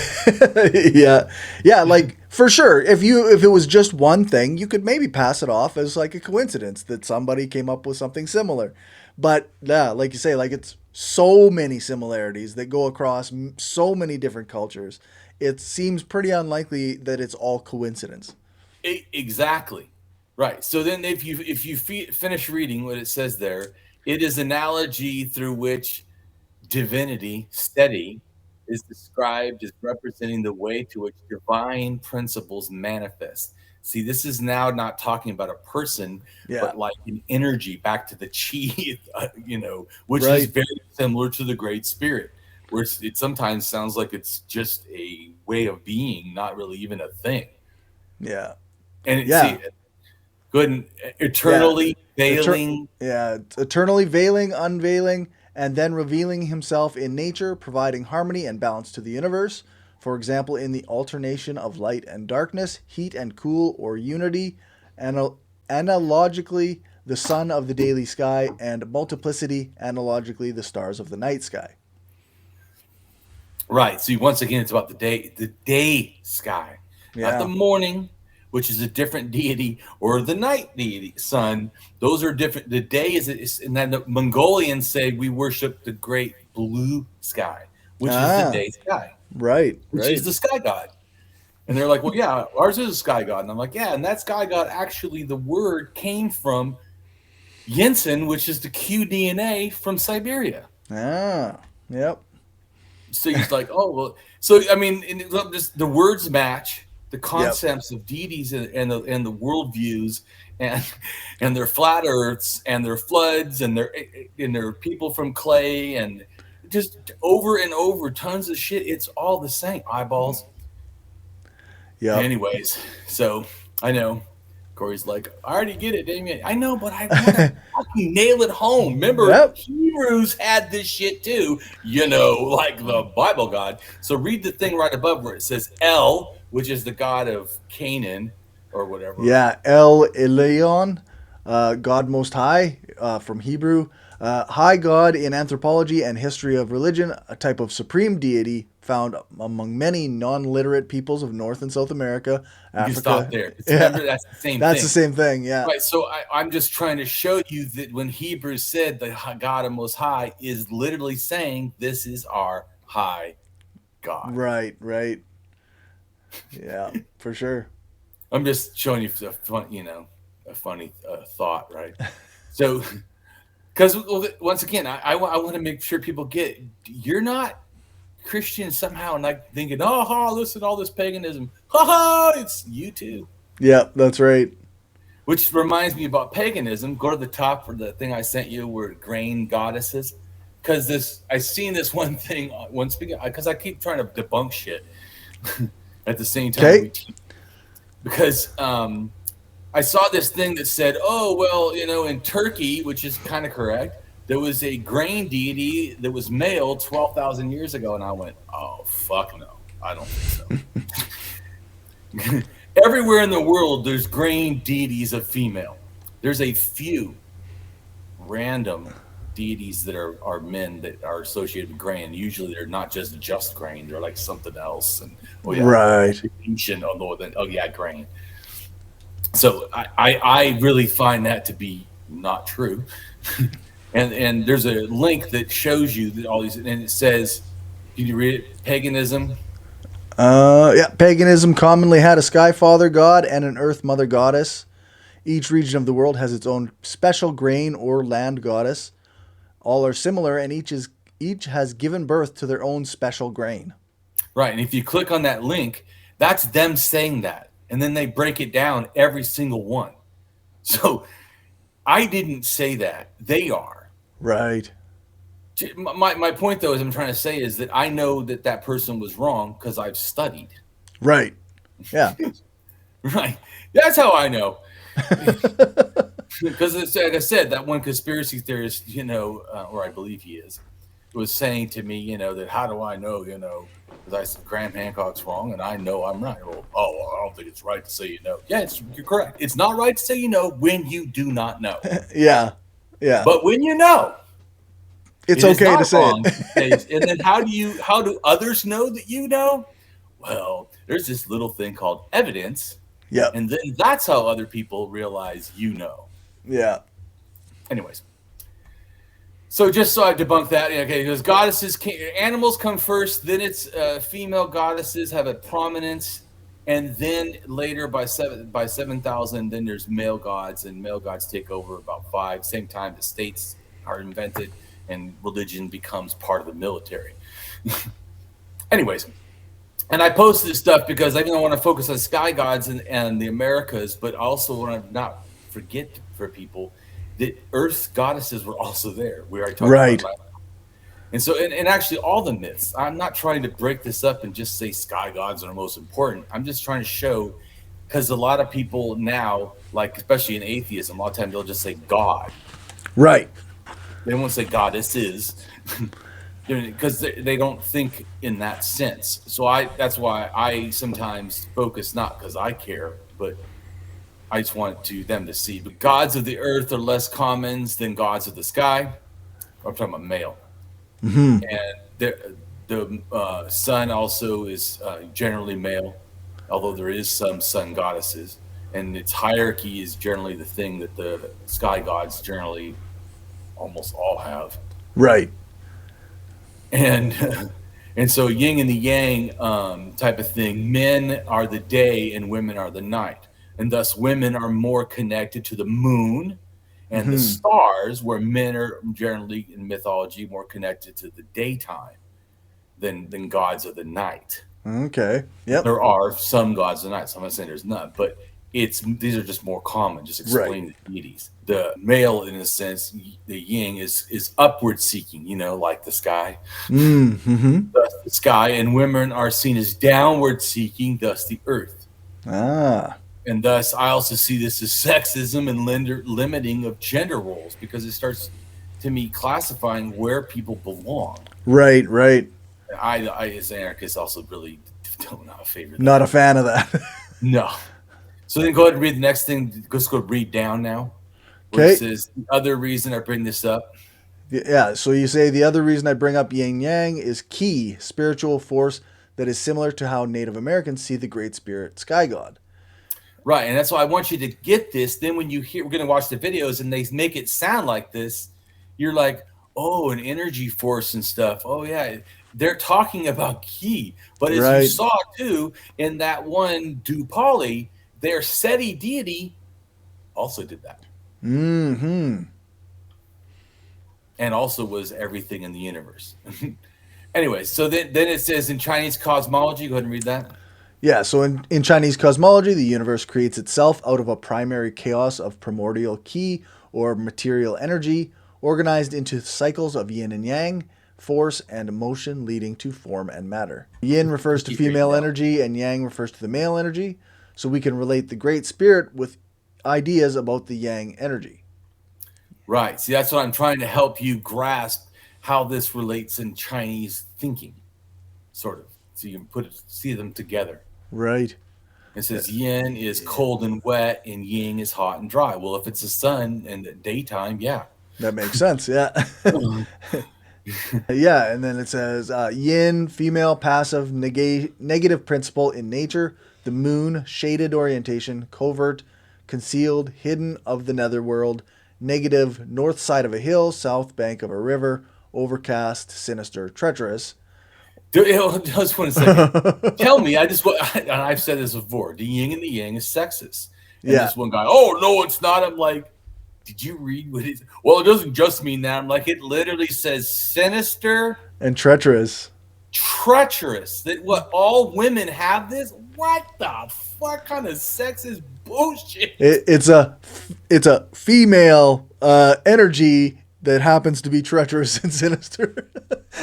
Yeah. Yeah, like for sure. If it was just one thing, you could maybe pass it off as like a coincidence that somebody came up with something similar. But yeah, like you say, like it's so many similarities that go across so many different cultures. It seems pretty unlikely that it's all coincidence. Exactly. Right. So then if you finish reading what it says there, it is analogy through which divinity, steady, is described as representing the way to which divine principles manifest. See, this is now not talking about a person, Yeah. but like an energy back to the chi, which is Right. very similar to the Great Spirit, where it sometimes sounds like it's just a way of being, not really even a thing. Yeah. And Yeah. good and Yeah. eternally Eter- veiling. yeah, eternally veiling, unveiling, and then revealing himself in nature, providing harmony and balance to the universe. For example, in the alternation of light and darkness, heat and cool, or unity, analogically, the sun of the daily sky, and multiplicity, analogically, the stars of the night sky. Right. So once again, it's about the day sky, not the Yeah. morning, which is a different deity, or the night deity, sun. Those are different. The day and then the Mongolians say we worship the great blue sky, which is the Ah, day sky, right, which is right. the sky god. And they're like, well, yeah, ours is a sky god. And I'm like, yeah, and that sky god actually, the word came from Yinsen, which is the QDNA from Siberia. Ah, yep, So he's like, oh well. So I mean, just the words match, the yep. concepts of deities and the worldviews, and and their flat Earths and their floods and their people from clay and just over and over tons of shit. It's all the same eyeballs. Yep. Anyways, so I know Corey's like, I already get it, Damien. I know, but I want to fucking nail it home. Remember, Yep. Hebrews had this shit too, like the Bible God. So read the thing right above where it says El, which is the god of Canaan or whatever. Yeah, El Elyon, God Most High, from Hebrew. High God in anthropology and history of religion, a type of supreme deity found among many non literate peoples of North and South America, You can stop Africa. there. Yeah, Remember, that's the same that's the thing. same thing. Yeah. Right. So I'm just trying to show you that when Hebrews said the God of Most High is literally saying this is our high God. Right, right. Yeah, for sure. I'm just showing you a funny thought, right? So, because once again, I want to make sure people get you're not Christian somehow and like thinking, oh, listen, all this paganism, it's you too. Yeah, that's right. Which reminds me about paganism. Go to the top for the thing I sent you, where grain goddesses, because I seen this one thing when speaking because I keep trying to debunk shit at the same time Okay. we teach because I saw this thing that said, oh, well, in Turkey, which is kind of correct, there was a grain deity that was male 12,000 years ago. And I went, oh, fuck no. I don't think so. Everywhere in the world, there's grain deities of female. There's a few random deities that are men that are associated with grain. Usually they're not just grain. They're like something else. And, oh, yeah. Right. Oh, yeah, grain. So I really find that to be not true. and there's a link that shows you that all these, and it says, can you read it? Paganism. Yeah, paganism commonly had a sky father god and an earth mother goddess. Each region of the world has its own special grain or land goddess. All are similar, and each has given birth to their own special grain. Right. And if you click on that link, that's them saying that. And then they break it down, every single one. So I didn't say that. They are. Right. My point, though, is I'm trying to say is that I know that person was wrong because I've studied. Right. Yeah. Right. That's how I know. Because it's like I said, that one conspiracy theorist, or I believe he is, was saying to me, that how do I know, because I said Graham Hancock's wrong, and I know I'm right. Well, I don't think it's right to say you know. Yeah, you're correct. It's not right to say you know when you do not know. Yeah. Yeah. But when you know, It's it is okay to not say it. wrong to say. And then how do others know that you know? Well, there's this little thing called evidence, Yep. and then that's how other people realize you know. Yeah. Anyways, so just so I debunk that, okay, because animals come first, then it's female goddesses have a prominence, and then later by 7,000, then there's male gods, and male gods take over about 5. Same time the states are invented, and religion becomes part of the military. Anyways, and I post this stuff because I want to focus on sky gods and the Americas, but also want to not forget for people that Earth goddesses were also there. We already talked Right. about that. And so, and actually all the myths, I'm not trying to break this up and just say sky gods are the most important. I'm just trying to show, because a lot of people now, like especially in atheism, a lot of times they'll just say God. Right. They won't say goddesses. Because they don't think in that sense. So that's why I sometimes focus, not because I care, but I just want them to see. But gods of the earth are less common than gods of the sky. I'm talking about male. Mm-hmm. And the sun also is generally male, although there is some sun goddesses. And its hierarchy is generally the thing that the sky gods generally almost all have. Right. And and so yin and the yang type of thing. Men are the day and women are the night, and thus women are more connected to the moon and the stars, where men are generally in mythology more connected to the daytime than gods of the night. Okay. Yep. There are some gods of the night. So I'm not saying there's none, but these are just more common. Just explain the deities. The male, in a sense, the yin is upward seeking, like the sky. Mm-hmm. Thus the sky, and women are seen as downward seeking, thus the earth. Ah. And thus I also see this as sexism and limiting of gender roles, because it starts, to me, classifying where people belong. Right. Right. I as an anarchist, also really don't not favor that. Not a fan of that. No. So then go ahead and read the next thing. Let's go read down now. Okay. It says, the other reason I bring this up. Yeah. So you say the other reason I bring up yin yang is ki, spiritual force that is similar to how Native Americans see the Great Spirit sky god. Right. And that's why I want you to get this. Then when you hear, we're going to watch the videos and they make it sound like this, you're like, oh, an energy force and stuff. Oh, yeah. They're talking about ki. But as you saw, too, in that one Dupali, their SETI deity also did that. Mm-hmm. And also was everything in the universe. Anyway, so then it says in Chinese cosmology, go ahead and read that. Yeah, so in Chinese cosmology, the universe creates itself out of a primary chaos of primordial ki, or material energy, organized into cycles of yin and yang, force and motion leading to form and matter. Yin refers to female energy and yang refers to the male energy, so we can relate the Great Spirit with ideas about the yang energy. Right. See, that's what I'm trying to help you grasp, how this relates in Chinese thinking, sort of. So you can see them together. Right. It says yin is cold and wet and yin is hot and dry. Well, if it's the sun and the daytime, yeah. That makes sense, yeah. Yeah, and then it says yin, female, passive, negative principle in nature. The moon, shaded orientation, covert, concealed, hidden of the netherworld. Negative, north side of a hill, south bank of a river. Overcast, sinister, treacherous. Just 1 second. Tell me, and I've said this before, the yin and the yang is sexist. And this one guy, oh, no, it's not. I'm like, did you read what it is? Well, it doesn't just mean that. I'm like, it literally says sinister and treacherous. Treacherous. That what, all women have this? What the fuck kind of sexist bullshit? It's a female energy that happens to be treacherous and sinister.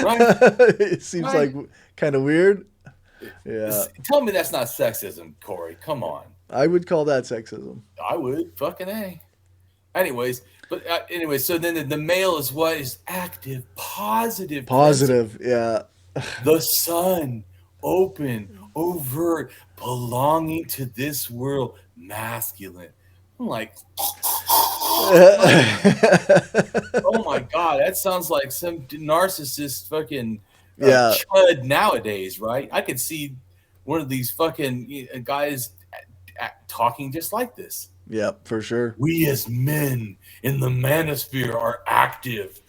Right. It seems like kind of weird. Yeah. Tell me that's not sexism, Corey. Come on. I would call that sexism. I would. Fucking A. Anyways, so then the male is what is active, positive. Positive, yeah. The sun. open, overt, belonging to this world, masculine. I'm like, oh my God, that sounds like some narcissist fucking Yeah. chud nowadays, right? I could see one of these fucking guys talking just like this. Yep, for sure. We as men in the manosphere are active.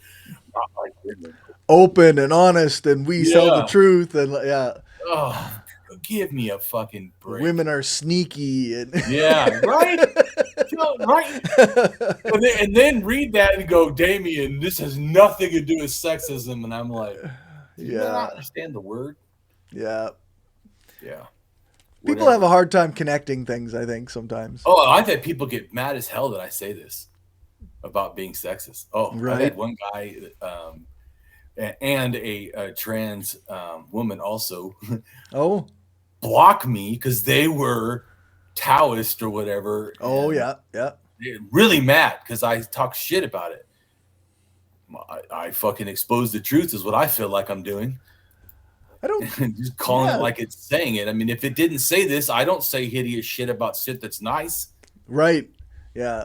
Oh my goodness. Open and honest, and we tell the Yeah. truth, and yeah, Oh, give me a fucking break. women are sneaky, and Yeah, right? Right? And then read that and go, Damien, this has nothing to do with sexism. And I'm like, do you not understand the word? Yeah. Yeah. People have a hard time connecting things, I think, sometimes. Oh, I think people get mad as hell that I say this about being sexist. Oh, right. I had one guy and a trans woman also block me because they were Taoist or whatever. Oh, yeah. They're really mad because I talk shit about it. I fucking expose the truth is what I feel like I'm doing. I don't just calling it like it's saying it. I mean, if it didn't say this, I don't say hideous shit about shit that's nice. Right. Yeah.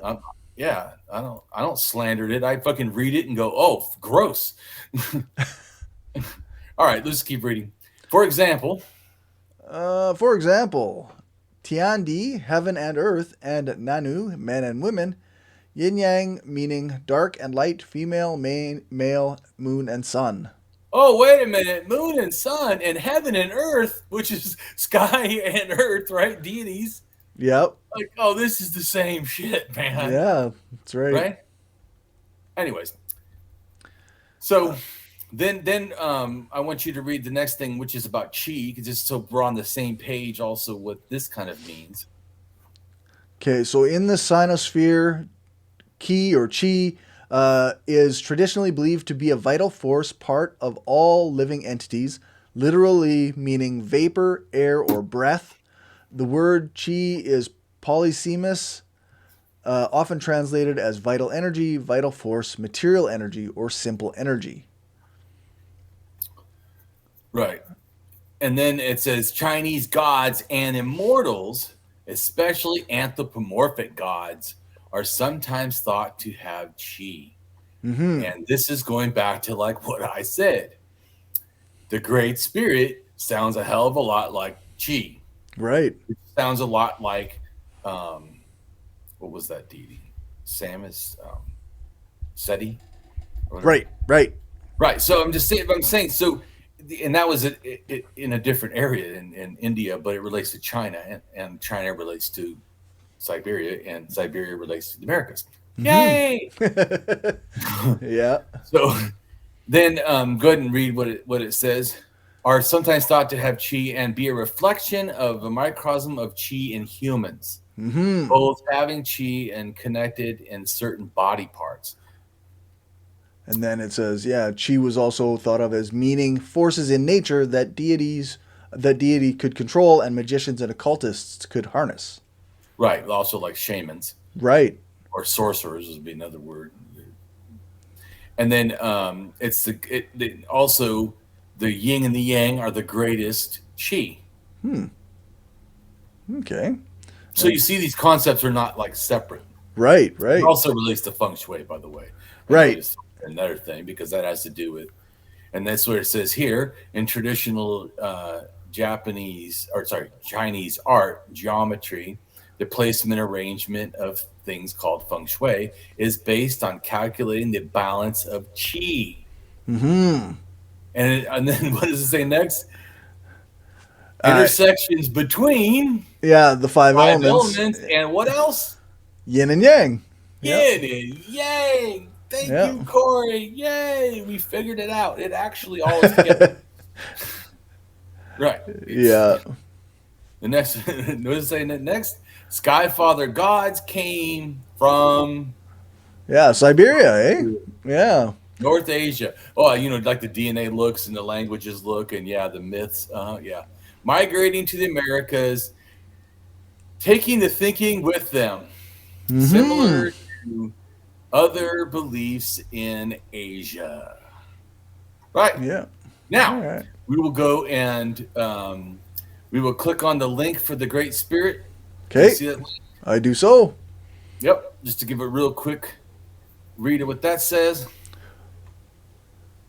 I don't slander it. I fucking read it and go, oh, gross. All right, let's keep reading. For example, Tiandi, heaven and earth, and Nanu, men and women, yin yang, meaning dark and light, female, male, moon and sun. Oh, wait a minute. Moon and sun and heaven and earth, which is sky and earth, right? Deities. Yep. Like, oh, this is the same shit, man. Yeah, that's right. Right? Anyways. So then I want you to read the next thing, which is about chi, because just so we're on the same page also what this kind of means. Okay, so in the sinosphere, ki or chi is traditionally believed to be a vital force part of all living entities, literally meaning vapor, air, or breath. The word chi is polysemous, often translated as vital energy, vital force, material energy, or simple energy. Right. And then it says Chinese gods and immortals, especially anthropomorphic gods, are sometimes thought to have chi. Mm-hmm. And this is going back to like what I said. The Great Spirit sounds a hell of a lot like chi. Right. It sounds a lot like, what was that deity? Seti? Right. Right. So I'm saying, so, and that was in a different area in India, but it relates to China, and China relates to Siberia, and Siberia relates to the Americas. Mm-hmm. Yay! Yeah. So then go ahead and read what it says. Are sometimes thought to have chi and be a reflection of a microcosm of chi in humans, both having chi and connected in certain body parts. And then it says, chi was also thought of as meaning forces in nature that deity could control and magicians and occultists could harness. Right. Also like shamans. Right. Or sorcerers would be another word. And then also the yin and the yang are the greatest chi. Okay. So you see these concepts are not like separate. Right. It also relates to feng shui, by the way. Right. Another thing, because that has to do with, and that's what it says here in traditional Chinese art, geometry, the placement arrangement of things called feng shui is based on calculating the balance of chi. Mm-hmm. And then what does it say next? Intersections between the five elements and what else? Yin and yang. Yin and yang. Thank you, Corey. Yay. We figured it out. It actually all is together. Right. The next, what does it say next? Skyfather gods came from... Siberia, eh? Yeah. North Asia. Oh, like the DNA looks and the languages look and the myths. Migrating to the Americas, taking the thinking with them. Mm-hmm. Similar to other beliefs in Asia. Right. Yeah. Now, All right. we will go and we will click on the link for the Great Spirit. Do you Okay. see that link? I do so. Yep. Just to give a real quick read of what that says.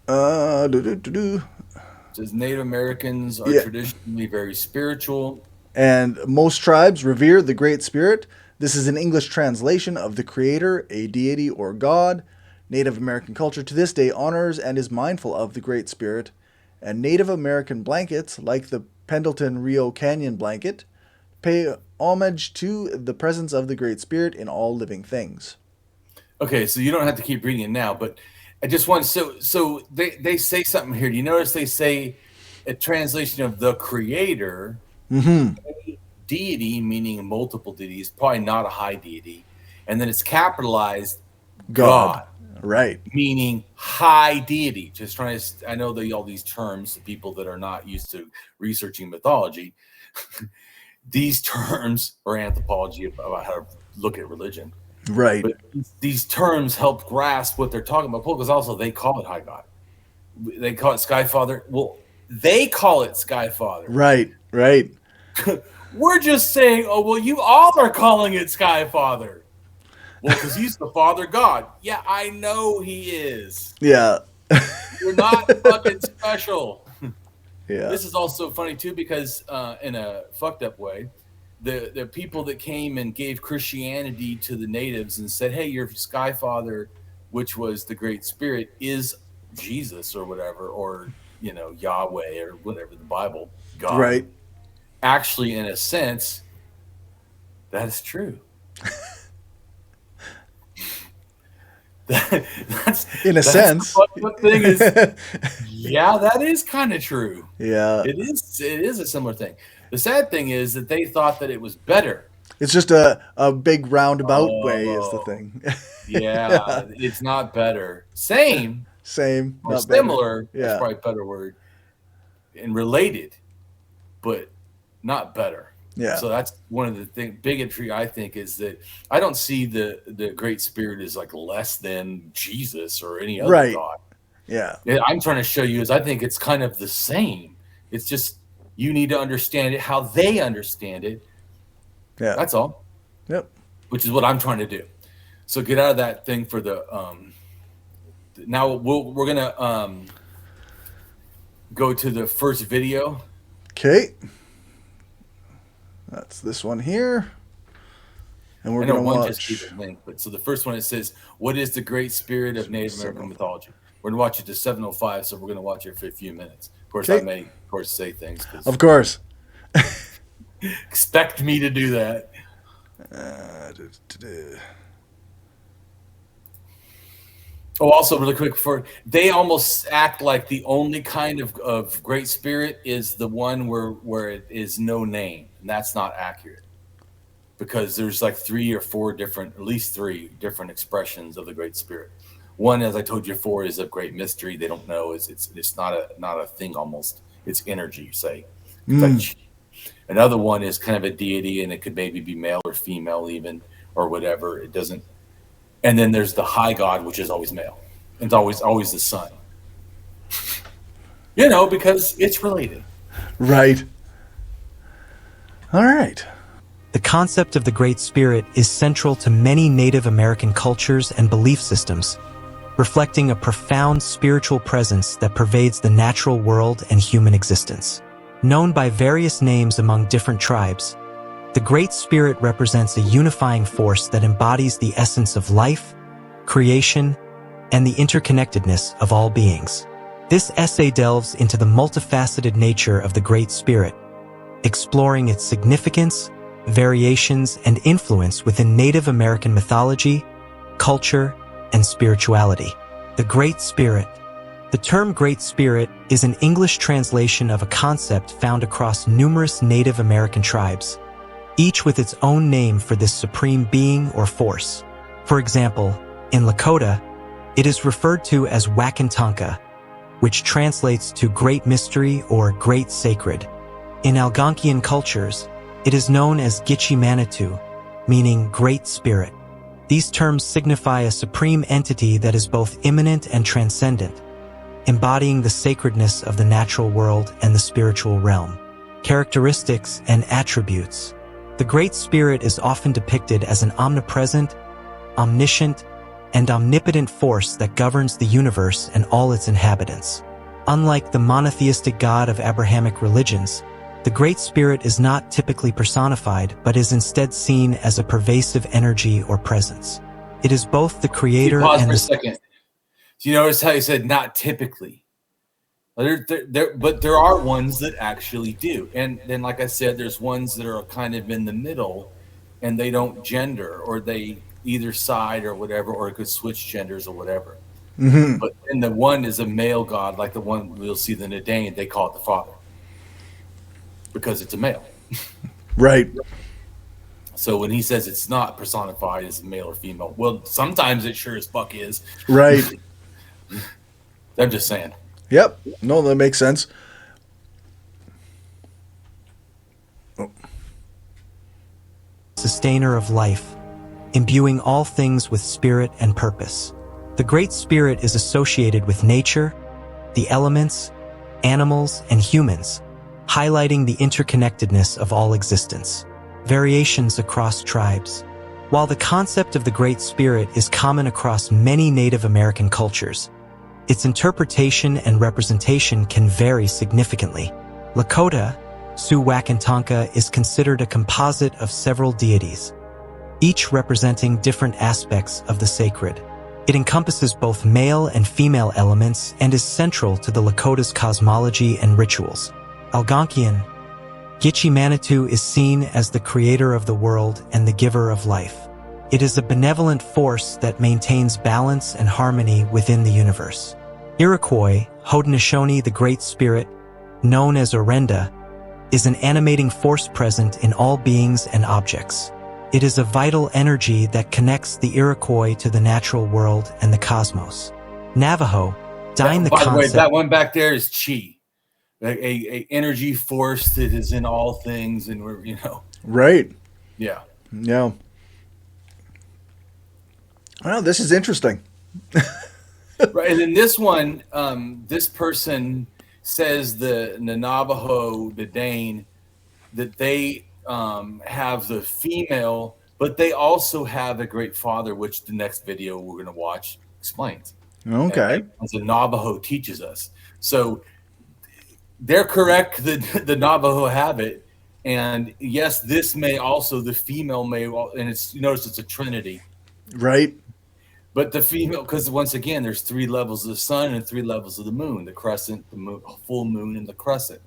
Do. It says Native Americans are Yeah. traditionally very spiritual. And most tribes revere the Great Spirit. This is an English translation of the Creator, a deity or God. Native American culture to this day honors and is mindful of the Great Spirit. And Native American blankets, like the Pendleton Rio Canyon blanket, pay homage to the presence of the Great Spirit in all living things. Okay, so you don't have to keep reading it now, but I just want so they say something here. Do you notice they say a translation of the Creator, Mm-hmm. deity, meaning multiple deities, probably not a high deity, and then it's capitalized God. God, Right. meaning high deity. Just trying to, I know that all these terms, people that are not used to researching mythology, these terms or anthropology about how to look at religion. Right. But these terms help grasp what they're talking about, because also they call it high God. They call it Sky Father. Well, they call it Sky Father. Right. Right. We're just saying, oh, well, you all are calling it Sky Father. Well, because he's the Father God. Yeah, I know he is. Yeah. You're not fucking special. Yeah. This is also funny, too, because in a fucked up way, the people that came and gave Christianity to the natives and said, hey, your Sky Father, which was the Great Spirit, is Jesus or whatever, or, you know, Yahweh or whatever, the Bible, God. Right. Actually, in a sense, that is true. That's In a sense. The fucked up thing is, yeah, that is kind of true. Yeah. It is a similar thing. The sad thing is that they thought that it was better. It's just a big roundabout way is the thing. Yeah, it's not better. Same Same. or Not similar, better. Yeah. that's probably a better word, and related, but not better. Yeah. So that's one of the bigotry, I think, is that I don't see the Great Spirit as like less than Jesus or any other Right. God. Yeah. I'm trying to show you is I think it's kind of the same. It's just you need to understand it how they understand it. Yeah. That's all. Yep. Which is what I'm trying to do. So get out of that thing for the now we're gonna go to the first video. Okay. That's this one here. And we're I know going to one watch. just gave a link, but so the first one, it says, what is the Great Spirit of Native American mythology? We're going to watch it to 7:05, so we're going to watch it for a few minutes. Of course, Okay. I may, of course, say things. Of course. Expect me to do that. Oh, also, really quick, they almost act like the only kind of Great Spirit is the one where it is no name, and that's not accurate. Because there's like at least three different expressions of the Great Spirit. One, as I told you before, is a great mystery. They don't know. It's not a thing almost. It's energy, say. Like, another one is kind of a deity, and it could maybe be male or female even, or whatever. It doesn't. And then there's the high God, which is always male. It's always the sun. You know, because it's related. Right. All right. The concept of the Great Spirit is central to many Native American cultures and belief systems, reflecting a profound spiritual presence that pervades the natural world and human existence. Known by various names among different tribes, the Great Spirit represents a unifying force that embodies the essence of life, creation, and the interconnectedness of all beings. This essay delves into the multifaceted nature of the Great Spirit, exploring its significance, variations, and influence within Native American mythology, culture, and spirituality. The Great Spirit. The term Great Spirit is an English translation of a concept found across numerous Native American tribes, each with its own name for this supreme being or force. For example, in Lakota, it is referred to as Wakantanka, which translates to Great Mystery or Great Sacred. In Algonquian cultures, it is known as Gitche Manitou, meaning Great Spirit. These terms signify a supreme entity that is both immanent and transcendent, embodying the sacredness of the natural world and the spiritual realm. Characteristics and attributes. The Great Spirit is often depicted as an omnipresent, omniscient, and omnipotent force that governs the universe and all its inhabitants. Unlike the monotheistic God of Abrahamic religions, the Great Spirit is not typically personified but is instead seen as a pervasive energy or presence. It is both the creator Pause and for a the... second. Do you notice how he said not typically? But there are ones that actually do. And then, like I said, there's ones that are kind of in the middle and they don't gender, or they either side or whatever, or it could switch genders or whatever. Mm-hmm. But then the one is a male god, like the one we'll see the Nadane, they call it the Father because it's a male. Right. So when he says it's not personified as male or female, well, sometimes it sure as fuck is. Right. I'm just saying. Yep. No, that makes sense. Sustainer of life, imbuing all things with spirit and purpose. The Great Spirit is associated with nature, the elements, animals, and humans, highlighting the interconnectedness of all existence. Variations across tribes. While the concept of the Great Spirit is common across many Native American cultures, its interpretation and representation can vary significantly. Lakota, Sioux-Wakantanka, is considered a composite of several deities, each representing different aspects of the sacred. It encompasses both male and female elements and is central to the Lakota's cosmology and rituals. Algonquian, Gitche Manitou is seen as the creator of the world and the giver of life. It is a benevolent force that maintains balance and harmony within the universe. Iroquois, Haudenosaunee, the Great Spirit, known as Orenda, is an animating force present in all beings and objects. It is a vital energy that connects the Iroquois to the natural world and the cosmos. Navajo, dying the By the way, concept... that one back there is chi, a energy force that is in all things, and we're Right. yeah. Yeah. Well, this is interesting. Right, and then this one, this person says the Navajo, the Dane, that they have the female, but they also have a great father, which the next video we're going to watch explains. Okay. As the Navajo teaches us. So they're correct that the Navajo have it. And yes, this may also, the female may, and it's, you notice it's a trinity. Right. But the female, because once again, there's 3 levels of the sun and 3 levels of the moon, the crescent, the moon, full moon, and the crescent.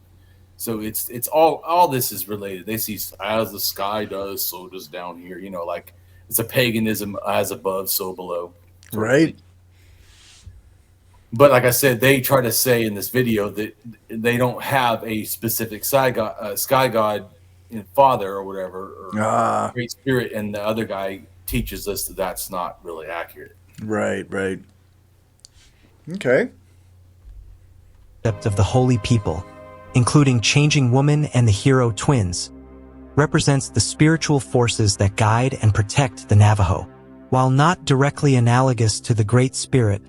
So it's all this is related. They see as the sky does, so does down here. Like it's a paganism, as above, so below. Right. But like I said, they try to say in this video that they don't have a specific sky god and father or whatever, or Great Spirit, and the other guy teaches us that that's not really accurate. Right. Right. Okay. Of the holy people, including Changing Woman and the Hero Twins, represents the spiritual forces that guide and protect the Navajo. While not directly analogous to the Great Spirit,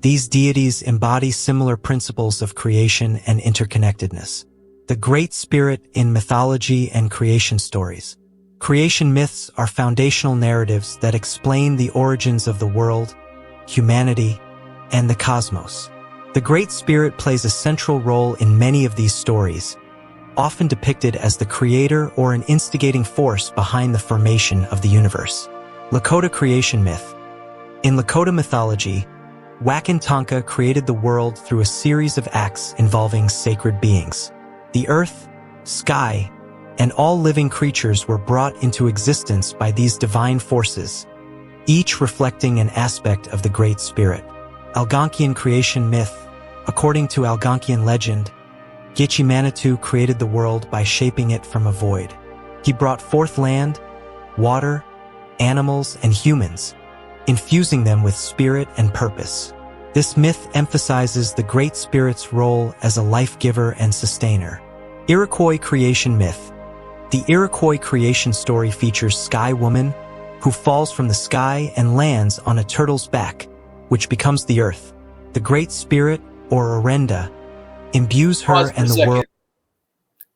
these deities embody similar principles of creation and interconnectedness. The Great Spirit in mythology and creation stories. Creation myths are foundational narratives that explain the origins of the world, humanity, and the cosmos. The Great Spirit plays a central role in many of these stories, often depicted as the creator or an instigating force behind the formation of the universe. Lakota creation myth. In Lakota mythology, Wakantanka created the world through a series of acts involving sacred beings. The earth, sky, and all living creatures were brought into existence by these divine forces, each reflecting an aspect of the Great Spirit. Algonquian creation myth. According to Algonquian legend, Gitche Manitou created the world by shaping it from a void. He brought forth land, water, animals, and humans, infusing them with spirit and purpose. This myth emphasizes the Great Spirit's role as a life giver and sustainer. Iroquois creation myth. The Iroquois creation story features Sky Woman, who falls from the sky and lands on a turtle's back, which becomes the earth. The Great Spirit, or Orenda, imbues her Pause for and a the second. world.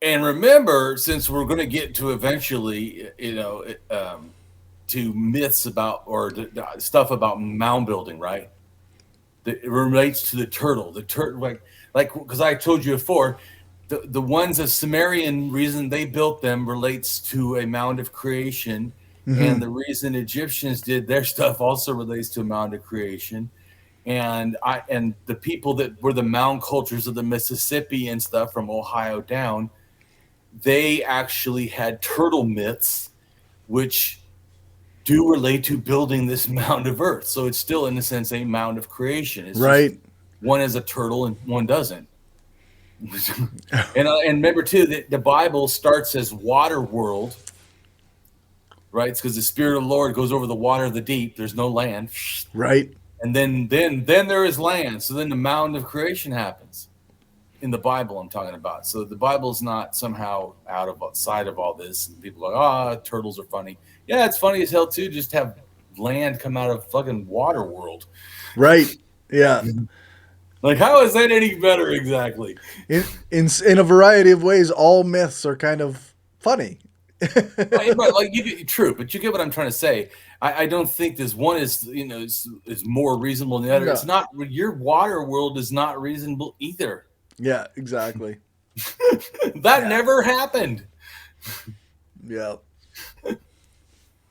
And remember, since we're going to get to eventually, to myths about or stuff about mound building, right? That it relates to the turtle. The turtle, like because I told you before, the ones of Sumerian reason they built them relates to a mound of creation, and the reason Egyptians did their stuff also relates to a mound of creation. And the people that were the mound cultures of the Mississippi and stuff from Ohio down, they actually had turtle myths, which do relate to building this mound of earth. So it's still, in a sense, a mound of creation. It's Right. just one is a turtle and one doesn't. And remember too that the Bible starts as water world, right? It's because the Spirit of the Lord goes over the water of the deep. There's no land, Right. and then there is land. So then the mound of creation happens in the Bible. I'm talking about. So the Bible's not somehow outside of all this. And people are like, turtles are funny. Yeah, it's funny as hell too. Just have land come out of fucking water world. Right. Yeah. Like, how is that any better exactly? In a variety of ways, all myths are kind of funny. Right, like true, but you get what I'm trying to say. I don't think this one is is more reasonable than the other. No. It's not. Your water world is not reasonable either. Yeah, exactly. That never happened. Yeah.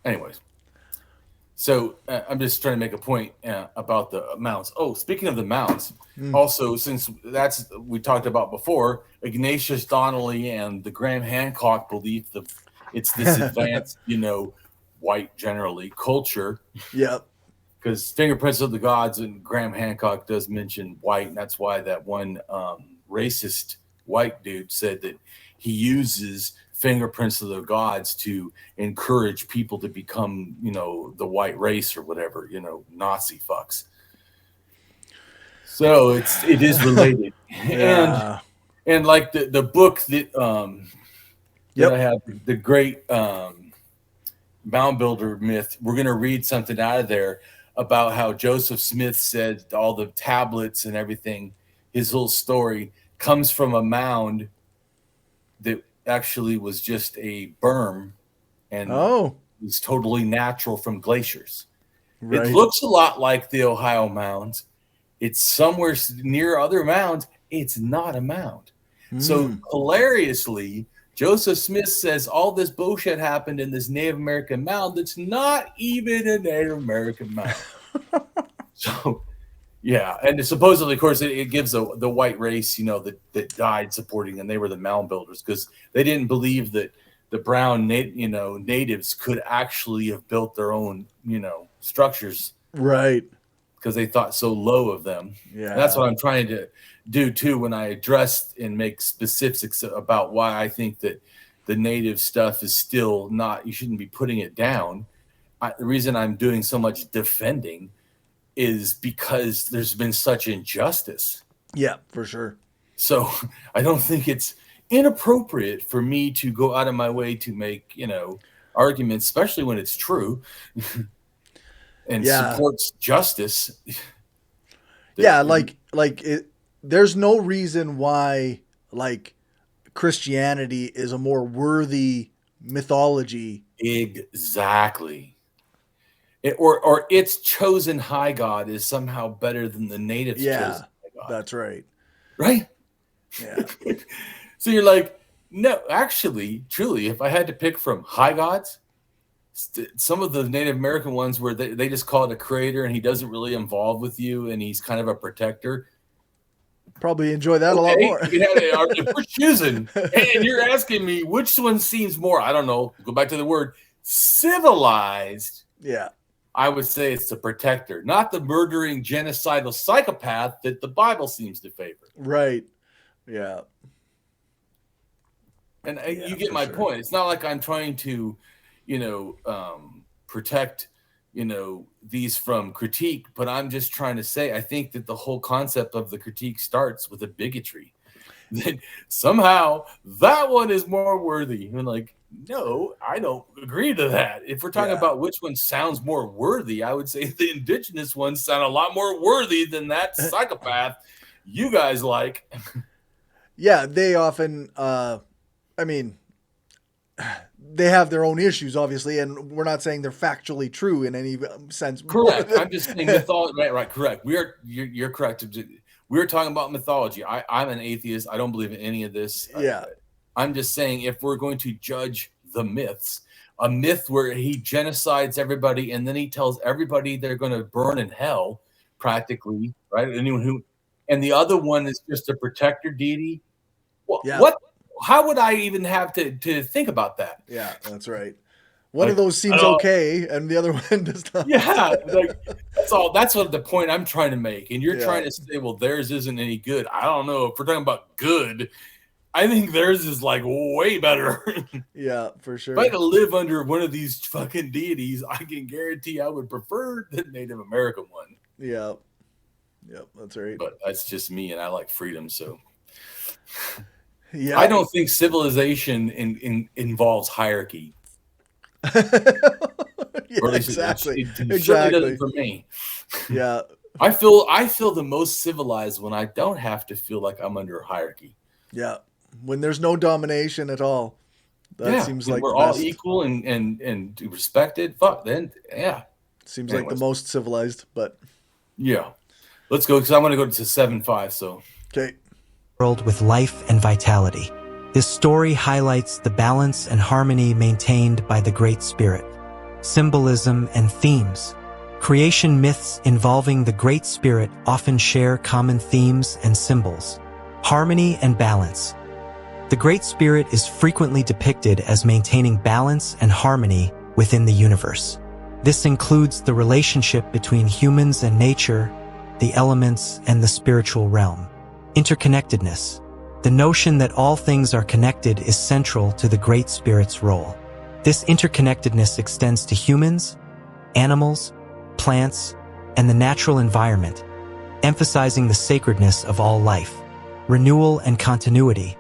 Anyways, so I'm just trying to make a point about the mounds. Oh, speaking of the mounds, also since we talked about before, Ignatius Donnelly and the Graham Hancock belief that it's this advanced, white generally culture. Yep. Because Fingerprints of the Gods and Graham Hancock does mention white, and that's why that one racist white dude said that he uses Fingerprints of the Gods to encourage people to become, the white race or whatever, Nazi fucks. So it is related. Yeah. and like the book that that I have, the great mound builder myth, we're going to read something out of there about how Joseph Smith said all the tablets and everything, his whole story comes from a mound that actually was just a berm and was totally natural from glaciers. Right. It looks a lot like the Ohio mounds. It's somewhere near other mounds. It's not a mound. So hilariously, Joseph Smith says all this bullshit happened in this Native American mound that's not even a Native American mound. So, yeah. And supposedly, of course, it gives the white race, that died supporting, and they were the mound builders because they didn't believe that the brown, natives could actually have built their own, structures. Right. Because they thought so low of them. Yeah. And that's what I'm trying to do too when I address and make specifics about why I think that the native stuff is still not, you shouldn't be putting it down. The reason I'm doing so much defending is because there's been such injustice. Yeah, for sure. So I don't think it's inappropriate for me to go out of my way to make, arguments, especially when it's true. And supports justice. Yeah, there's no reason why Christianity is a more worthy mythology. Exactly. Or its chosen high god is somehow better than the native's chosen high god. That's right. Right? Yeah. So you're like, no, actually, truly, if I had to pick from high gods, some of the Native American ones where they just call it a creator and he doesn't really involve with you and he's kind of a protector. Probably enjoy that a lot more. If we're choosing and you're asking me which one seems more, I don't know, go back to the word civilized. Yeah. I would say it's the protector, not the murdering genocidal psychopath that the Bible seems to favor. Right. Yeah. And you get my point. It's not like I'm trying to protect, these from critique, but I'm just trying to say, I think that the whole concept of the critique starts with a bigotry that somehow that one is more worthy. And like, no, I don't agree to that. If we're talking about which one sounds more worthy, I would say the indigenous ones sound a lot more worthy than that psychopath you guys like. Yeah, they often, I mean, they have their own issues, obviously, and we're not saying they're factually true in any sense. Correct. I'm just saying mythology. Right. Correct. You're correct. We're talking about mythology. I'm an atheist. I don't believe in any of this. Yeah. I'm just saying, if we're going to judge the myths, a myth where he genocides everybody and then he tells everybody they're going to burn in hell, practically, right? And the other one is just a protector deity. Yeah. What? How would I even have to think about that? Yeah, that's right. One of those seems okay, and the other one does not. Yeah, that's all. That's what the point I'm trying to make. And you're trying to say, well, theirs isn't any good. I don't know. If we're talking about good, I think theirs is like way better. Yeah, for sure. If I had to live under one of these fucking deities, I can guarantee I would prefer the Native American one. Yeah. Yep, that's right. But that's just me, and I like freedom, so. Yeah. I don't think civilization involves hierarchy. Yeah, Or at least exactly. It certainly doesn't for me. Yeah. I feel the most civilized when I don't have to feel like I'm under a hierarchy. Yeah. When there's no domination at all. That seems like we're all equal and respected. Fuck, then seems like the most civilized, but yeah. Let's go, because I'm going to go to 7.5. So okay. World with life and vitality. This story highlights the balance and harmony maintained by the Great Spirit. Symbolism and themes. Creation myths involving the Great Spirit often share common themes and symbols. Harmony and balance. The Great Spirit is frequently depicted as maintaining balance and harmony within the universe. This includes the relationship between humans and nature, the elements, and the spiritual realm. Interconnectedness. The notion that all things are connected is central to the Great Spirit's role. This interconnectedness extends to humans, animals, plants, and the natural environment, emphasizing the sacredness of all life. Renewal and continuity.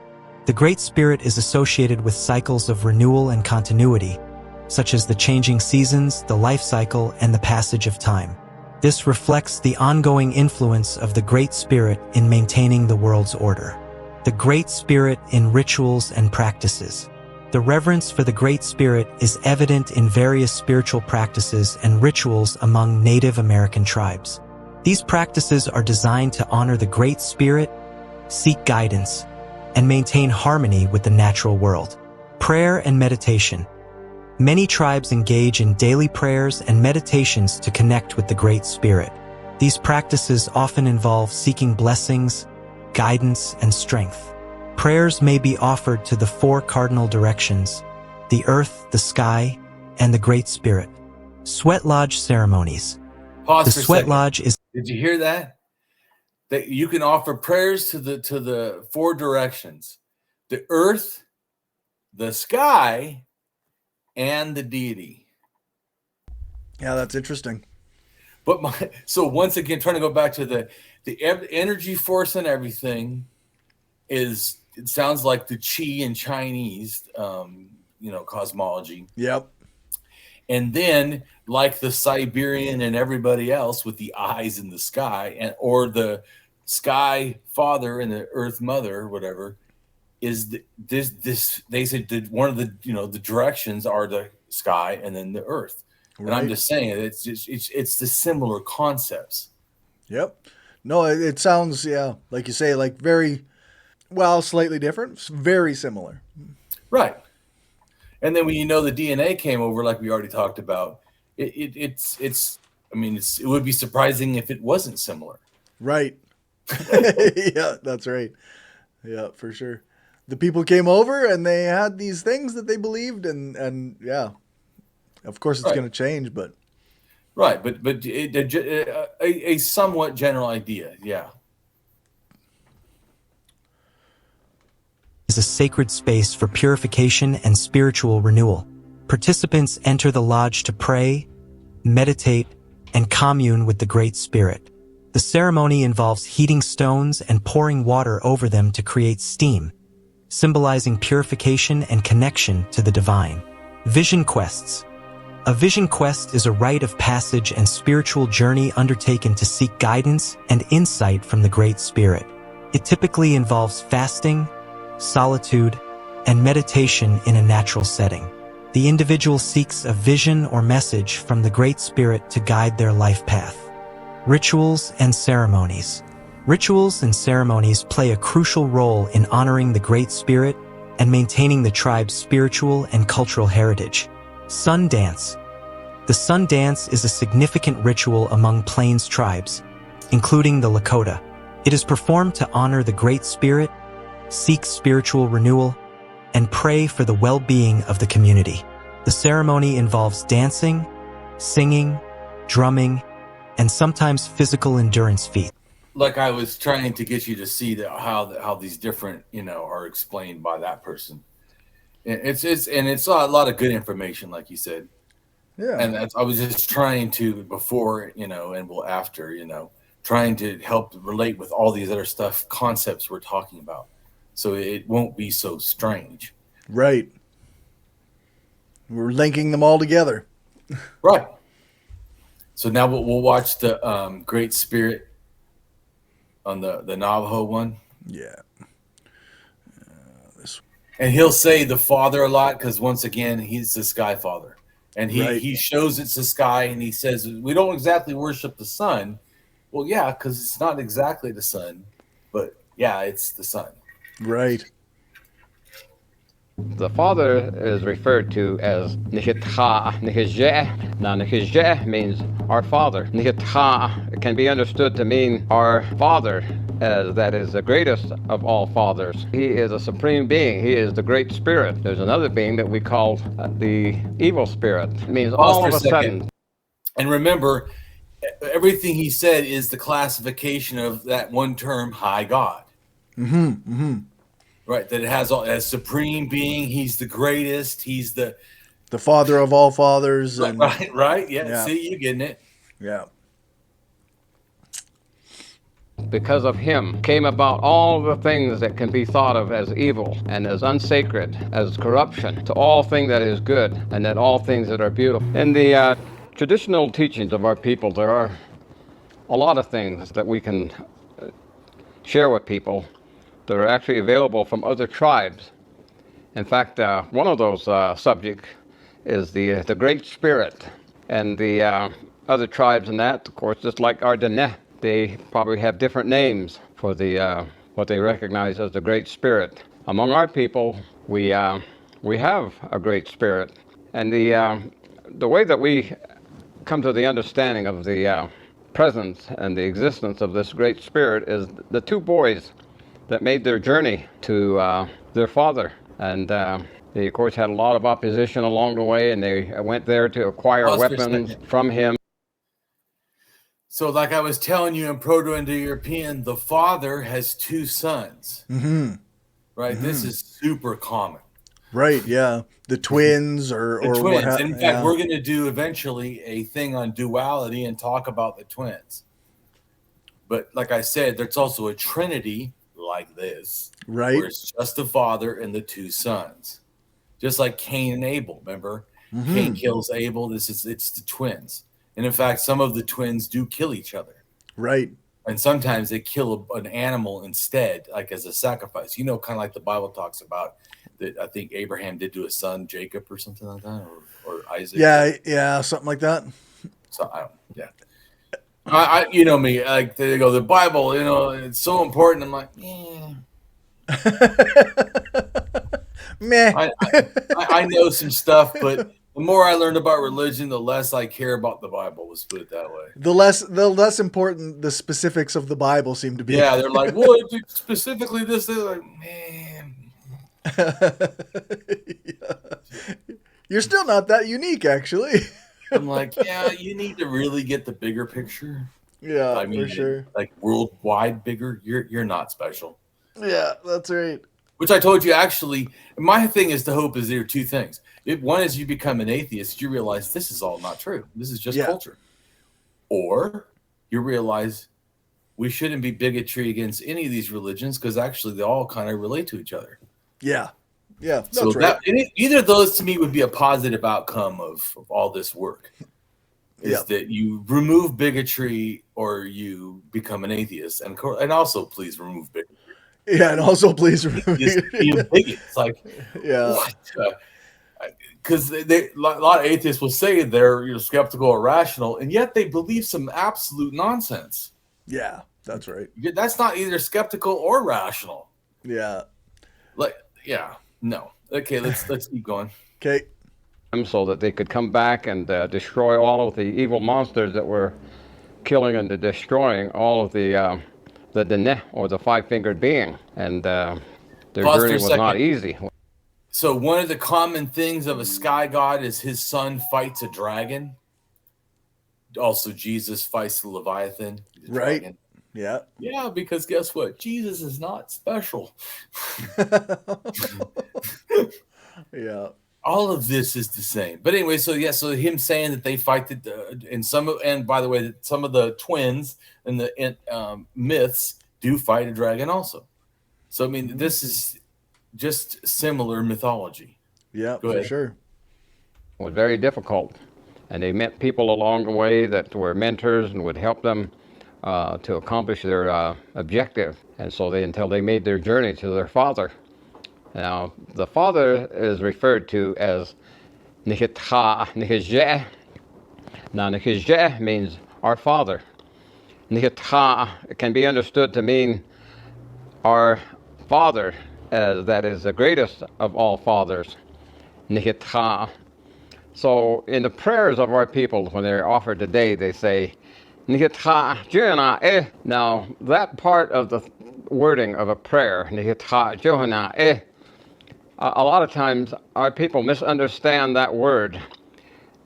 The Great Spirit is associated with cycles of renewal and continuity, such as the changing seasons, the life cycle, and the passage of time. This reflects the ongoing influence of the Great Spirit in maintaining the world's order. The Great Spirit in rituals and practices. The reverence for the Great Spirit is evident in various spiritual practices and rituals among Native American tribes. These practices are designed to honor the Great Spirit, seek guidance, and maintain harmony with the natural world. Prayer and meditation. Many tribes engage in daily prayers and meditations to connect with the Great Spirit. These practices often involve seeking blessings, guidance, and strength. Prayers may be offered to the 4 cardinal directions: the earth, the sky, and the Great Spirit. Sweat Lodge ceremonies. Pause The for a Sweat second. Lodge is Did you hear that? That you can offer prayers to the 4 directions: the earth, the sky, and the deity. Yeah, that's interesting. But so once again, trying to go back to the energy force and everything is, it sounds like the chi in Chinese, cosmology. Yep. And then, like the Siberian and everybody else with the eyes in the sky, or the sky father and the earth mother, or whatever, is this? They said one of the directions are the sky and then the earth. Right. And I'm just saying it's the similar concepts. Yep. No, it sounds like you say, like very slightly different, very similar. Right. And then when the DNA came over, like we already talked about, it would be surprising if it wasn't similar. Right. Yeah, that's right. Yeah, for sure. The people came over and they had these things that they believed, and yeah, of course it's going to change, but right. But a somewhat general idea, yeah. Is a sacred space for purification and spiritual renewal. Participants enter the lodge to pray, meditate, and commune with the Great Spirit. The ceremony involves heating stones and pouring water over them to create steam, symbolizing purification and connection to the divine. Vision quests. A vision quest is a rite of passage and spiritual journey undertaken to seek guidance and insight from the Great Spirit. It typically involves fasting, solitude, and meditation in a natural setting. The individual seeks a vision or message from the Great Spirit to guide their life path. Rituals and ceremonies. Rituals and ceremonies play a crucial role in honoring the Great Spirit and maintaining the tribe's spiritual and cultural heritage. Sun dance. The sun dance is a significant ritual among Plains tribes, including the Lakota. It is performed to honor the Great Spirit, seek spiritual renewal, and pray for the well-being of the community. The ceremony involves dancing, singing, drumming, and sometimes physical endurance feats. Like I was trying to get you to see how these different, are explained by that person. It's a lot of good information, like you said. Yeah. And I was just trying to before, and after, trying to help relate with all these other concepts we're talking about, so it won't be so strange. Right. We're linking them all together. Right. So now we'll watch the Great Spirit on the Navajo one. Yeah. And he'll say the Father a lot because once again he's the Sky Father, and he shows it's the sky, and he says we don't exactly worship the sun. Well, yeah, because it's not exactly the sun, but yeah, it's the sun. Right. The Father is referred to as Nihitha, Nihijeh. Now, Nihijeh means our Father. Nihitha can be understood to mean our Father, as that is the greatest of all fathers. He is a supreme being. He is the Great Spirit. There's another being that we call the evil spirit. It means all of a sudden. And remember, everything he said is the classification of that one term, high God. Mm-hmm. Mm-hmm. Right, that it has as supreme being. He's the greatest. He's the father of all fathers. And, right. Yeah. See, you're getting it. Yeah. Because of him came about all the things that can be thought of as evil and as unsacred, as corruption, to all things that is good, and that all things that are beautiful. In the traditional teachings of our people, there are a lot of things that we can share with people that are actually available from other tribes. In fact, one of those subjects is the Great Spirit. And the other tribes in that, of course, just like our Dene, they probably have different names for the what they recognize as the Great Spirit. Among our people, we have a Great Spirit. And the way that we come to the understanding of the presence and the existence of this Great Spirit is the two boys that made their journey to their father. And they, of course, had a lot of opposition along the way, and they went there to acquire weapons from him. So like I was telling you in Proto-Indo-European, the father has two sons. Mm-hmm. Right? Mm-hmm. This is super common. Right, yeah. The twins or twins. What in fact, we're going to do eventually a thing on duality and talk about the twins. But like I said, there's also a trinity like this, right? Where it's just the father and the two sons, just like Cain and Abel. Remember, mm-hmm. Cain kills Abel. It's the twins, and in fact, some of the twins do kill each other, right? And sometimes they kill an animal instead, like as a sacrifice. Kind of like the Bible talks about that. I think Abraham did to his son Jacob or something like that, or Isaac. Yeah, something like that. So yeah. I you know me, like they go, the Bible, it's so important. I'm like, meh. I know some stuff, but the more I learned about religion, the less I care about the Bible. Let's put it that way. The less important the specifics of the Bible seem to be. Yeah, they're like, well, specifically this. They're like, man. Yeah. You're still not that unique, actually. I'm like, yeah, you need to really get the bigger picture. Yeah, I mean, for sure. Like worldwide bigger. You're not special. Yeah, that's right. Which I told you, actually, my thing is the hope is there are two things. One is you become an atheist, you realize this is all not true. This is just culture. Or you realize we shouldn't be bigotry against any of these religions because actually they all kind of relate to each other. Yeah. Yeah, that's so right. Either of those to me would be a positive outcome of all this work. Is that you remove bigotry or you become an atheist, and also please remove bigotry. Yeah, and also please remember. Be a bigot. It's like, Yeah. what? Because a lot of atheists will say they're skeptical or rational, and yet they believe some absolute nonsense. Yeah, that's right. That's not either skeptical or rational. Yeah. Like, yeah, no. Okay, let's keep going. Okay. So that they could come back and destroy all of the evil monsters that were killing and destroying all of the Dene, or the five-fingered being, and their Pause journey for a was not second. easy. So one of the common things of a sky god is his son fights a dragon. Also, Jesus fights the Leviathan. The Right. dragon. Yeah. Yeah, because guess what? Jesus is not special. Yeah. All of this is the same. But anyway, so him saying that they fight and by the way, that some of the twins and the myths do fight a dragon also. So I mean, this is just similar mythology. Yeah, Go for ahead. sure. It was very difficult, and they met people along the way that were mentors and would help them to accomplish their objective. And so until they made their journey to their father. Now, the father is referred to as Nihita Nihije. Now, Nihije means our father. Nihita can be understood to mean our father, as that is the greatest of all fathers. Nihita. So in the prayers of our people, when they're offered today, they say, Nihita Juna eh. Now, that part of the wording of a prayer, Nihita Juna eh, a lot of times our people misunderstand that word.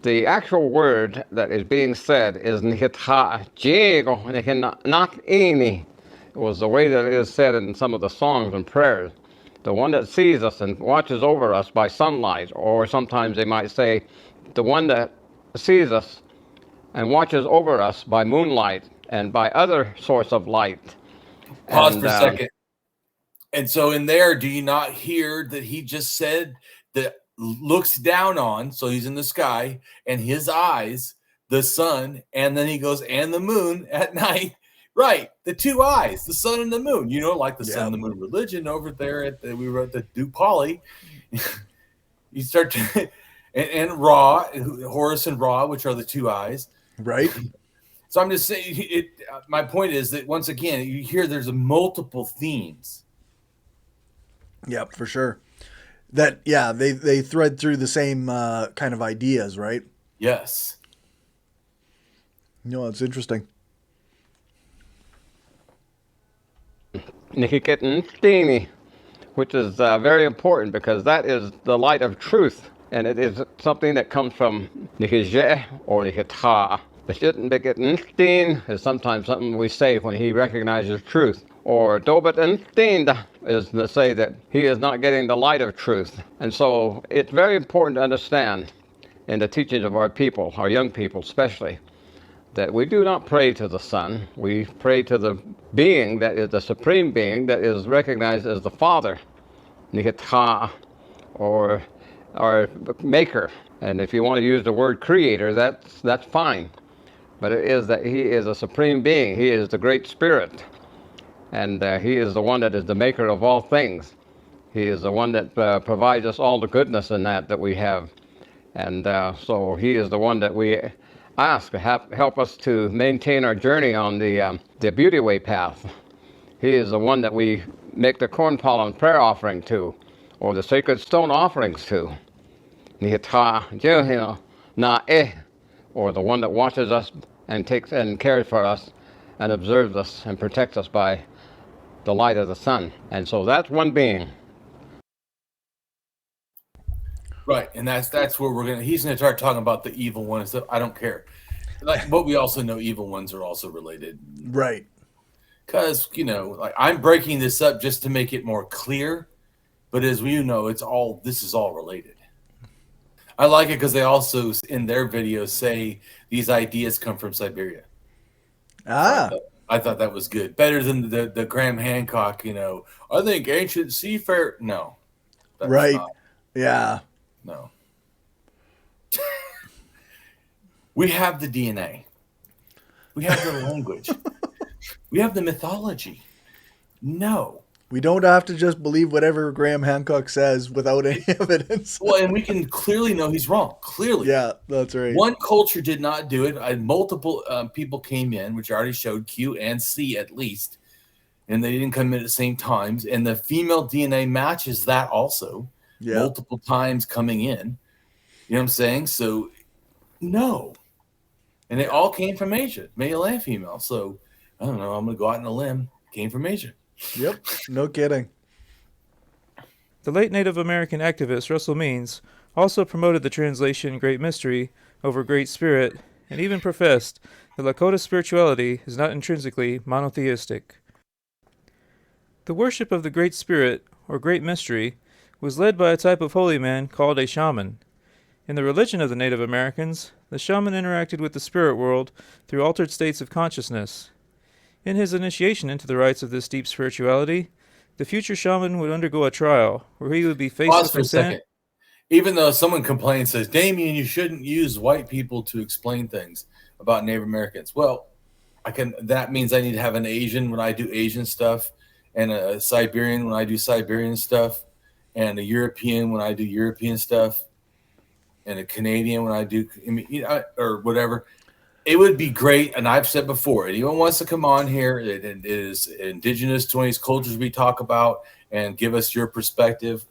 The actual word that is being said is Nihita Jigo Not Ini. It was the way that it is said in some of the songs and prayers. The one that sees us and watches over us by sunlight, or sometimes they might say, the one that sees us and watches over us by moonlight and by other sorts of light. Pause for a second. And so in there, do you not hear that he just said that looks down on, so he's in the sky, and his eyes, the sun, and then he goes, and the moon at night. Right, the two eyes, the sun and the moon. You know, like the sun and the moon religion over there we were at the Duke Poly. You start to, and Ra, Horus and Ra, which are the two eyes. Right. So I'm just saying, my point is that once again, you hear there's multiple themes. Yep, for sure. That, yeah, they thread through the same kind of ideas, right? Yes. No, it's interesting. Nikiketntini, which is very important because that is the light of truth, and it is something that comes from Nikije or Nikita. Beshitnbeketntin is sometimes something we say when he recognizes truth. Or Dobetentinda is to say that he is not getting the light of truth. And so it's very important to understand in the teachings of our people, our young people especially, that we do not pray to the sun. We pray to the being that is the supreme being that is recognized as the Father, Nikita, or our Maker. And if you want to use the word Creator, that's fine. But it is that He is a supreme being. He is the Great Spirit. And He is the one that is the maker of all things. He is the one that provides us all the goodness in that we have. And so He is the one that we ask to help us to maintain our journey on the Beauty Way path. He is the one that we make the corn pollen prayer offering to, or the sacred stone offerings to. Or the one that watches us and takes and cares for us and observes us and protects us by the light of the sun. And so that's one being. Right, and that's where he's gonna start talking about the evil one and stuff. I don't care. But we also know evil ones are also related. Right. Because, like, I'm breaking this up just to make it more clear, but as you know, this is all related. I like it because they also in their videos say these ideas come from Siberia. I thought that was good. Better than the Graham Hancock, I think ancient seafarer. No. Right. Yeah. No. We have the DNA. We have the language. We have the mythology. No. We don't have to just believe whatever Graham Hancock says without any evidence. Well, and we can clearly know he's wrong. Clearly. Yeah, that's right. One culture did not do it. Multiple people came in, which I already showed, Q and C at least, and they didn't come in at the same times. And the female DNA matches that also, multiple times coming in. You know what I'm saying? So, no. And they all came from Asia, male and female. So, I don't know. I'm going to go out on a limb. Came from Asia. Yep, no kidding. The late Native American activist Russell Means also promoted the translation Great Mystery over Great Spirit, and even professed that Lakota spirituality is not intrinsically monotheistic. The worship of the Great Spirit, or Great Mystery, was led by a type of holy man called a shaman. In the religion of the Native Americans, the shaman interacted with the spirit world through altered states of consciousness. In his initiation into the rites of this deep spirituality, the future shaman would undergo a trial where he would be faced Pause with for a sin. second. Even though someone complains, says, Damien, you shouldn't use white people to explain things about Native Americans. Well, that means I need to have an Asian when I do Asian stuff, and a Siberian when I do Siberian stuff, and a European when I do European stuff, and a Canadian when I do, or whatever. It would be great, and I've said before, anyone wants to come on here, it is indigenous to any of these cultures we talk about, and give us your perspective.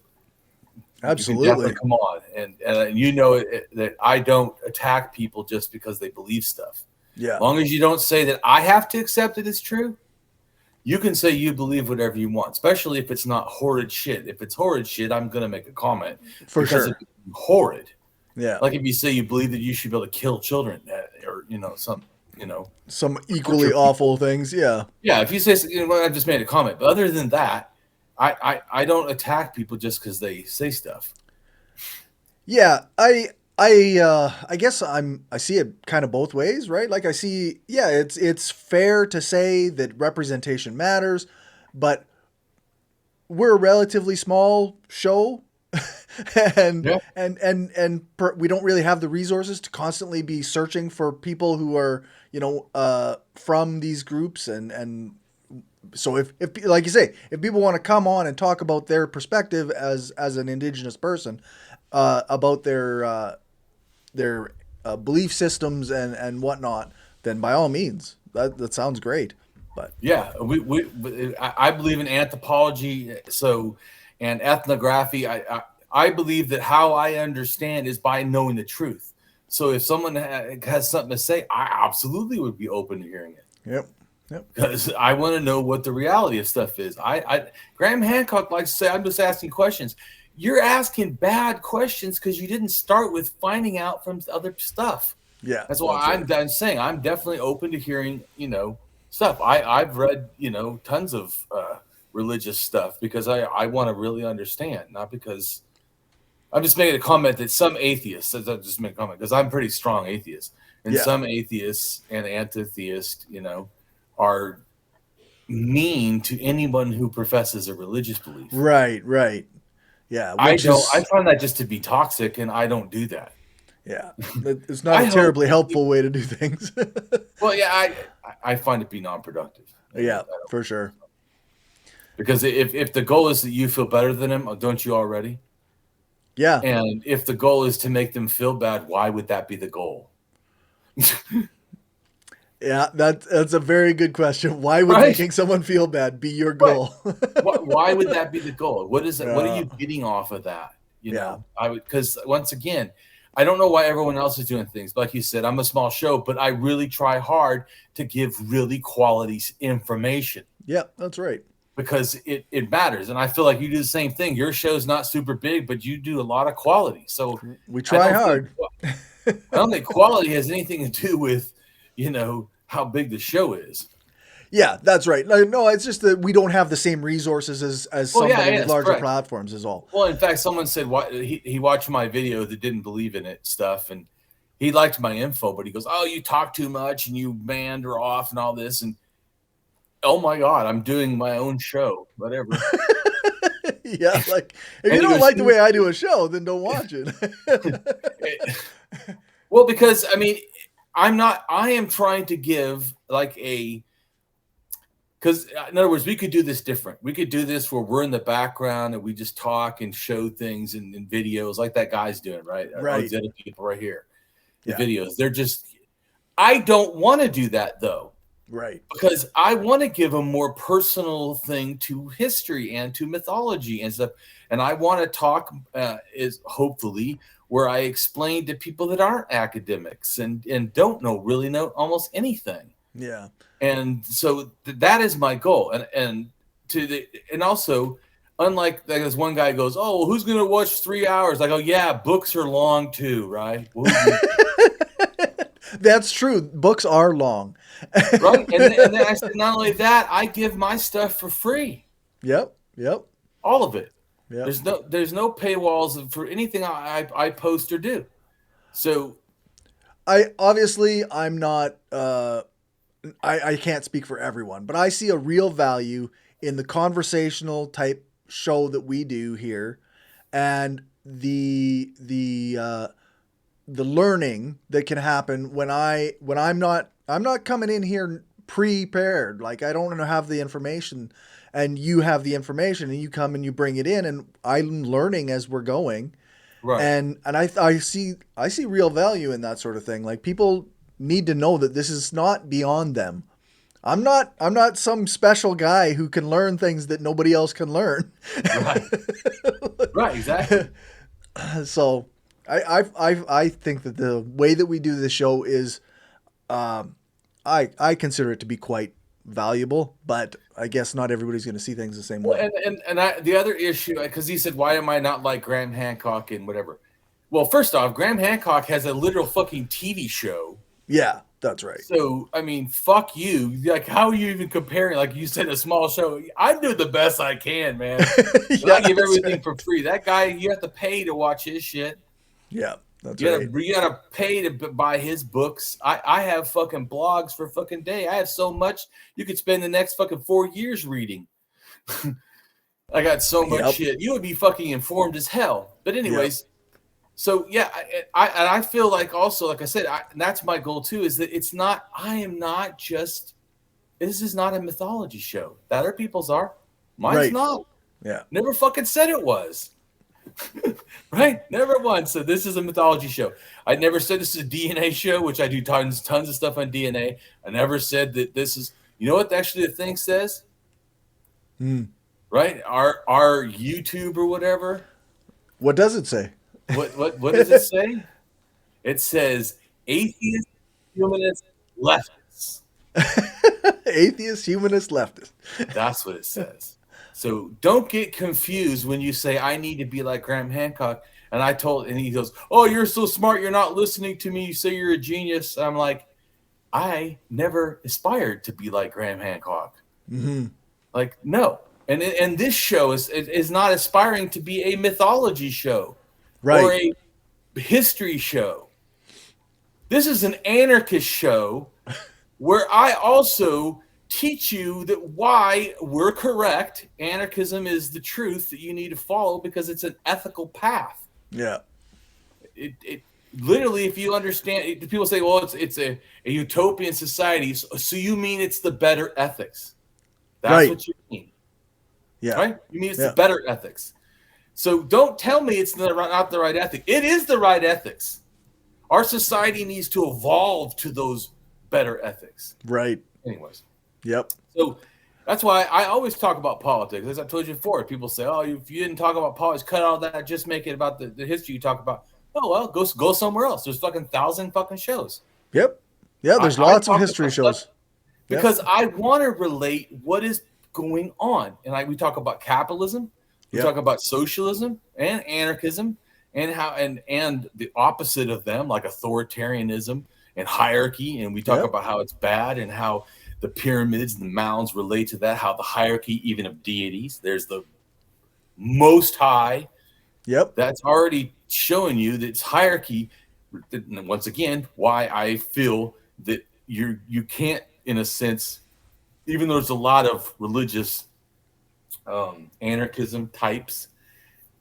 Absolutely. Come on. And that I don't attack people just because they believe stuff. Yeah. As long as you don't say that I have to accept it as true, you can say you believe whatever you want, especially if it's not horrid shit. If it's horrid shit, I'm going to make a comment. For sure. It's horrid. Yeah. Like if you say you believe that you should be able to kill children or, some equally awful things. Yeah. Yeah. If you say, I just made a comment, but other than that, I don't attack people just because they say stuff. Yeah. I guess I see it kind of both ways, right? Like I see, it's fair to say that representation matters, but we're a relatively small show. and we don't really have the resources to constantly be searching for people who are, from these groups. And so if like you say, if people want to come on and talk about their perspective as an indigenous person, about their belief systems and whatnot, then by all means, that sounds great. But yeah, I believe in anthropology. And ethnography, I believe that how I understand is by knowing the truth. So if someone has something to say, I absolutely would be open to hearing it. Yep. Because I want to know what the reality of stuff is. Graham Hancock likes to say, I'm just asking questions. You're asking bad questions because you didn't start with finding out from other stuff. Yeah. That's why I'm saying I'm definitely open to hearing, stuff. I've read, tons of religious stuff because I want to really understand, not because I'm just making a comment that some atheists, I just make a comment because I'm pretty strong atheist, and some atheists and anti-theists, are mean to anyone who professes a religious belief. Right. Yeah. I find that just to be toxic, and I don't do that. Yeah. It's not a terribly helpful way to do things. Well, yeah, I find it to be non-productive. Yeah, for sure. Because if the goal is that you feel better than them, don't you already? Yeah. And if the goal is to make them feel bad, why would that be the goal? Yeah, that's a very good question. Why would making someone feel bad be your goal? Right. Why would that be the goal? What is it? What are you getting off of that? Because once again, I don't know why everyone else is doing things. Like you said, I'm a small show, but I really try hard to give really quality information. Yeah, that's right. Because it matters. And I feel like you do the same thing. Your show's not super big, but you do a lot of quality. So we try hard. I don't think quality has anything to do with, how big the show is. Yeah, that's right. No, it's just that we don't have the same resources as somebody with larger platforms is all. Well, in fact, someone said he watched my video that didn't believe in it stuff, and he liked my info, but he goes, "Oh, you talk too much and you meander off and all this." And oh my God, I'm doing my own show, whatever. Yeah, like if you don't like the way I do a show, then don't watch it. Well, because I am trying to give like Because in other words, we could do this different. We could do this where we're in the background and we just talk and show things in videos like that guy's doing, right? Right. All these other people right here, the Yeah. videos. They're just, I don't want to do that though, Right. because I want to give a more personal thing to history and to mythology and stuff. And I want to talk is hopefully where I explain to people that aren't academics and don't really know almost anything. Yeah. And so that is my goal. And also, unlike like this one guy goes, oh, well, who's going to watch 3 hours? I go, yeah, books are long too, right? That's true. Books are long. Right. And then I said, not only that, I give my stuff for free. Yep. Yep. All of it. Yep. There's no paywalls for anything I post or do. So I'm not I can't speak for everyone, but I see a real value in the conversational type show that we do here, and the learning that can happen when I'm not coming in here prepared. Like, I don't have the information, and you have the information, and you come and you bring it in, and I'm learning as we're going. right. And I see real value in that sort of thing. Like, people need to know that this is not beyond them. I'm not some special guy who can learn things that nobody else can learn. Right. Right, exactly. So I think that the way that we do this show is I consider it to be quite valuable, but I guess not everybody's going to see things the same way. The other issue, because he said, why am I not like Graham Hancock and whatever? Well, first off, Graham Hancock has a literal fucking TV show. Yeah, that's right. So, I mean, fuck you. Like, how are you even comparing? Like you said, a small show. I do the best I can, man. Yeah, I give everything right. for free. That guy, you have to pay to watch his shit. Yeah, that's You right. gotta pay to buy his books. I have fucking blogs for fucking day. I have so much you could spend the next fucking 4 years reading. I got so much shit. You would be fucking informed as hell. But anyways, so yeah, I feel like also, like I said, and that's my goal too, is that it's not. I am not just. This is not a mythology show. The other people's are. Mine's not. Yeah. Never fucking said it was. Right? Never once said this is a mythology show. I never said this is a DNA show, which I do tons of stuff on DNA. I never said that this is. You know what actually the thing says? Right? Our YouTube or whatever. What does it say? What does it say? It says Atheist-Humanist-Leftists. Atheist-Humanist-Leftist. That's what it says. So don't get confused when you say I need to be like Graham Hancock. And he goes, "Oh, you're so smart. You're not listening to me. You say you're a genius." I'm like, I never aspired to be like Graham Hancock. Mm-hmm. Like, no. And this show is not aspiring to be a mythology show. Right. Or a history show. This is an anarchist show where I also teach you that why we're correct. Anarchism is the truth that you need to follow because it's an ethical path. Yeah. It literally, if you understand, people say, well, it's a utopian society. So you mean it's the better ethics. That's what you mean. Yeah. Right? You mean it's the better ethics. So don't tell me it's not the right ethic. It is the right ethics. Our society needs to evolve to those better ethics. Right. Anyways. Yep. So that's why I always talk about politics. As I told you before, people say, oh, if you didn't talk about politics, cut all that, just make it about the history you talk about. Oh, well, go somewhere else. There's fucking 1,000 fucking shows. Yep. Yeah, there's lots of history shows. Because I want to relate what is going on. And we talk about capitalism. We talk about socialism and anarchism and how and the opposite of them, like authoritarianism and hierarchy. And we talk about how it's bad and how the pyramids and the mounds relate to that, how the hierarchy even of deities. There's the Most High. Yep. That's already showing you that it's hierarchy. And once again, why I feel that you can't, in a sense, even though there's a lot of religious anarchism types,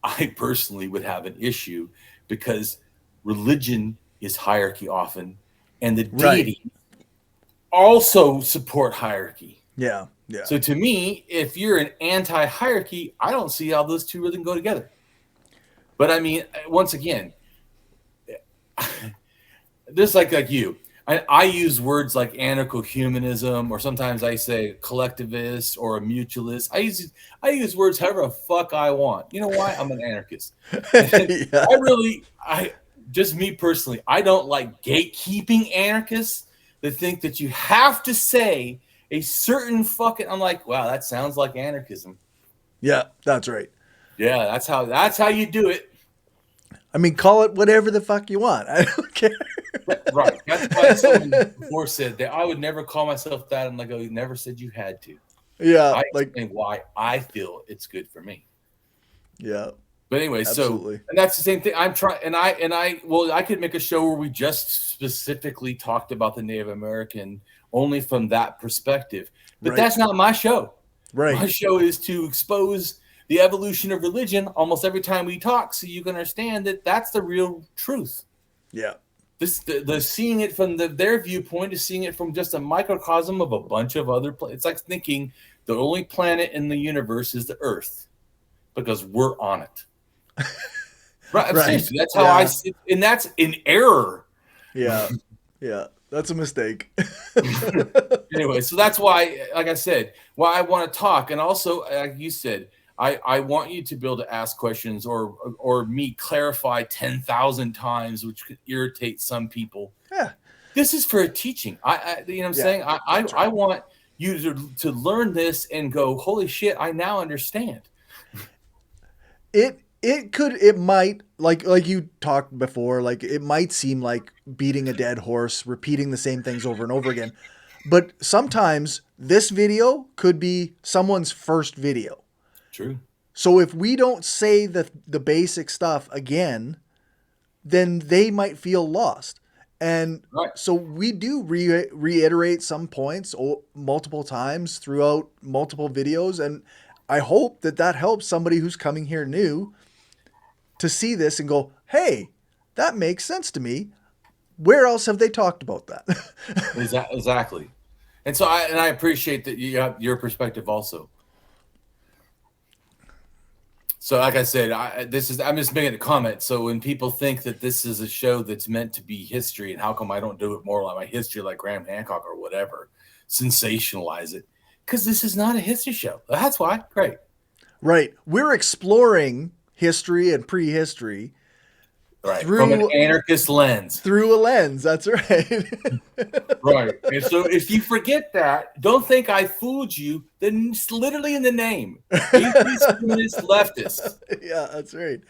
I personally would have an issue because religion is hierarchy often, and the deities also support hierarchy. Yeah. Yeah. So to me, if you're an anti-hierarchy, I don't see how those two really can go together. But I mean, once again, just like you, I use words like anarcho-humanism, or sometimes I say collectivist or a mutualist. I use words however the fuck I want. You know why? I'm an anarchist. Yeah. I just me personally, I don't like gatekeeping anarchists that think that you have to say a certain fucking. I'm like, wow, that sounds like anarchism. Yeah, that's right. Yeah, that's how you do it. I mean, call it whatever the fuck you want. I don't care. Right. That's why someone before said that I would never call myself that. I'm like, oh, you never said you had to. Yeah, I like explain why I feel it's good for me. yeah. But anyway, Absolutely. so and that's the same thing. I'm trying, and I could make a show where we just specifically talked about the Native American only from that perspective. But Right. that's not my show. My Right. show is to expose the evolution of religion almost every time we talk, so you can understand that that's the real truth. Yeah. The seeing it from their viewpoint is seeing it from just a microcosm of a bunch of other planets. It's like thinking the only planet in the universe is the Earth because we're on it. Right. Right. Seriously, that's how Yeah. I see it. And that's an error. Yeah. Yeah. That's a mistake. Anyway, so that's why, like I said, why I want to talk. And also, like you said, I want you to be able to ask questions or me clarify 10,000 times, which could irritate some people. Yeah. This is for a teaching. You know what I'm saying? I want you to learn this and go, holy shit, I now understand. It might like you talked before, like it might seem like beating a dead horse, repeating the same things over and over again. But sometimes this video could be someone's first video. True. So if we don't say the basic stuff again, then they might feel lost. And Right. so we do reiterate some points multiple times throughout multiple videos. And I hope that helps somebody who's coming here new to see this and go, hey, that makes sense to me. Where else have they talked about that? Exactly. And so I appreciate that you have your perspective also. So like I said, I'm just making a comment. So when people think that this is a show that's meant to be history, and how come I don't do it more like my history, like Graham Hancock or whatever, sensationalize it, because this is not a history show. That's why. Great. Right. We're exploring history and prehistory Right. From an anarchist lens. Through a lens. That's right. Right. And so if you forget that, don't think I fooled you. Then it's literally in the name. Atheist-Humanist-Leftists. Yeah, that's right.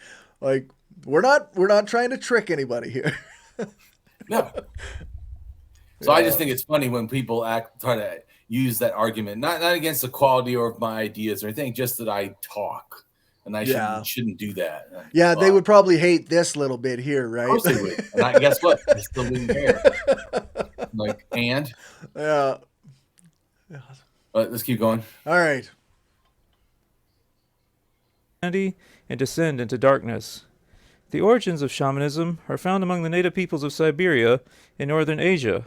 Like we're not trying to trick anybody here. No. So I just think it's funny when people try to use that argument, not against the quality or of my ideas or anything, just that I talk. And I shouldn't do that. Yeah, they would probably hate this little bit here, right? Of course they would. And guess what? I still didn't care. Like, and? Yeah. Let's keep going. All right. And descend into darkness. The origins of shamanism are found among the native peoples of Siberia in northern Asia.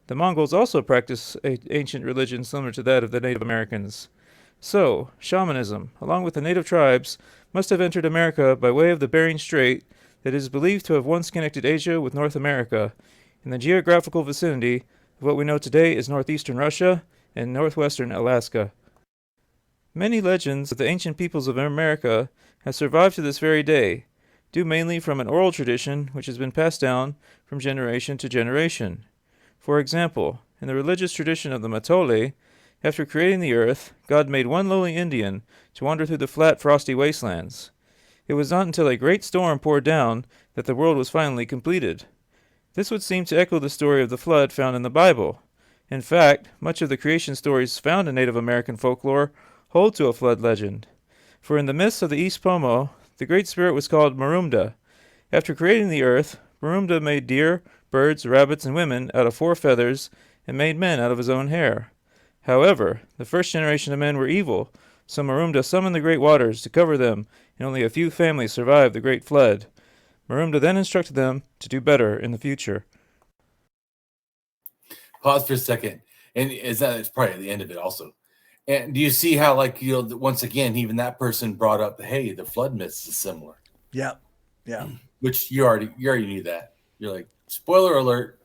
The Mongols also practice an ancient religion similar to that of the Native Americans. So, shamanism, along with the native tribes, must have entered America by way of the Bering Strait that is believed to have once connected Asia with North America, in the geographical vicinity of what we know today as northeastern Russia and northwestern Alaska. Many legends of the ancient peoples of America have survived to this very day, due mainly from an oral tradition which has been passed down from generation to generation. For example, in the religious tradition of the Matole, after creating the earth, God made one lowly Indian to wander through the flat, frosty wastelands. It was not until a great storm poured down that the world was finally completed. This would seem to echo the story of the flood found in the Bible. In fact, much of the creation stories found in Native American folklore hold to a flood legend. For in the myths of the East Pomo, the Great Spirit was called Marumda. After creating the earth, Marumda made deer, birds, rabbits, and women out of 4 feathers, and made men out of his own hair. However, the first generation of men were evil, so Marumda summoned the great waters to cover them, and only a few families survived the great flood. Marumda then instructed them to do better in the future. Pause for a second. And it's probably at the end of it also. And do you see how, like, once again, even that person brought up, hey, the flood myths is similar. Yeah. Yeah. Which you already knew that. You're like, spoiler alert.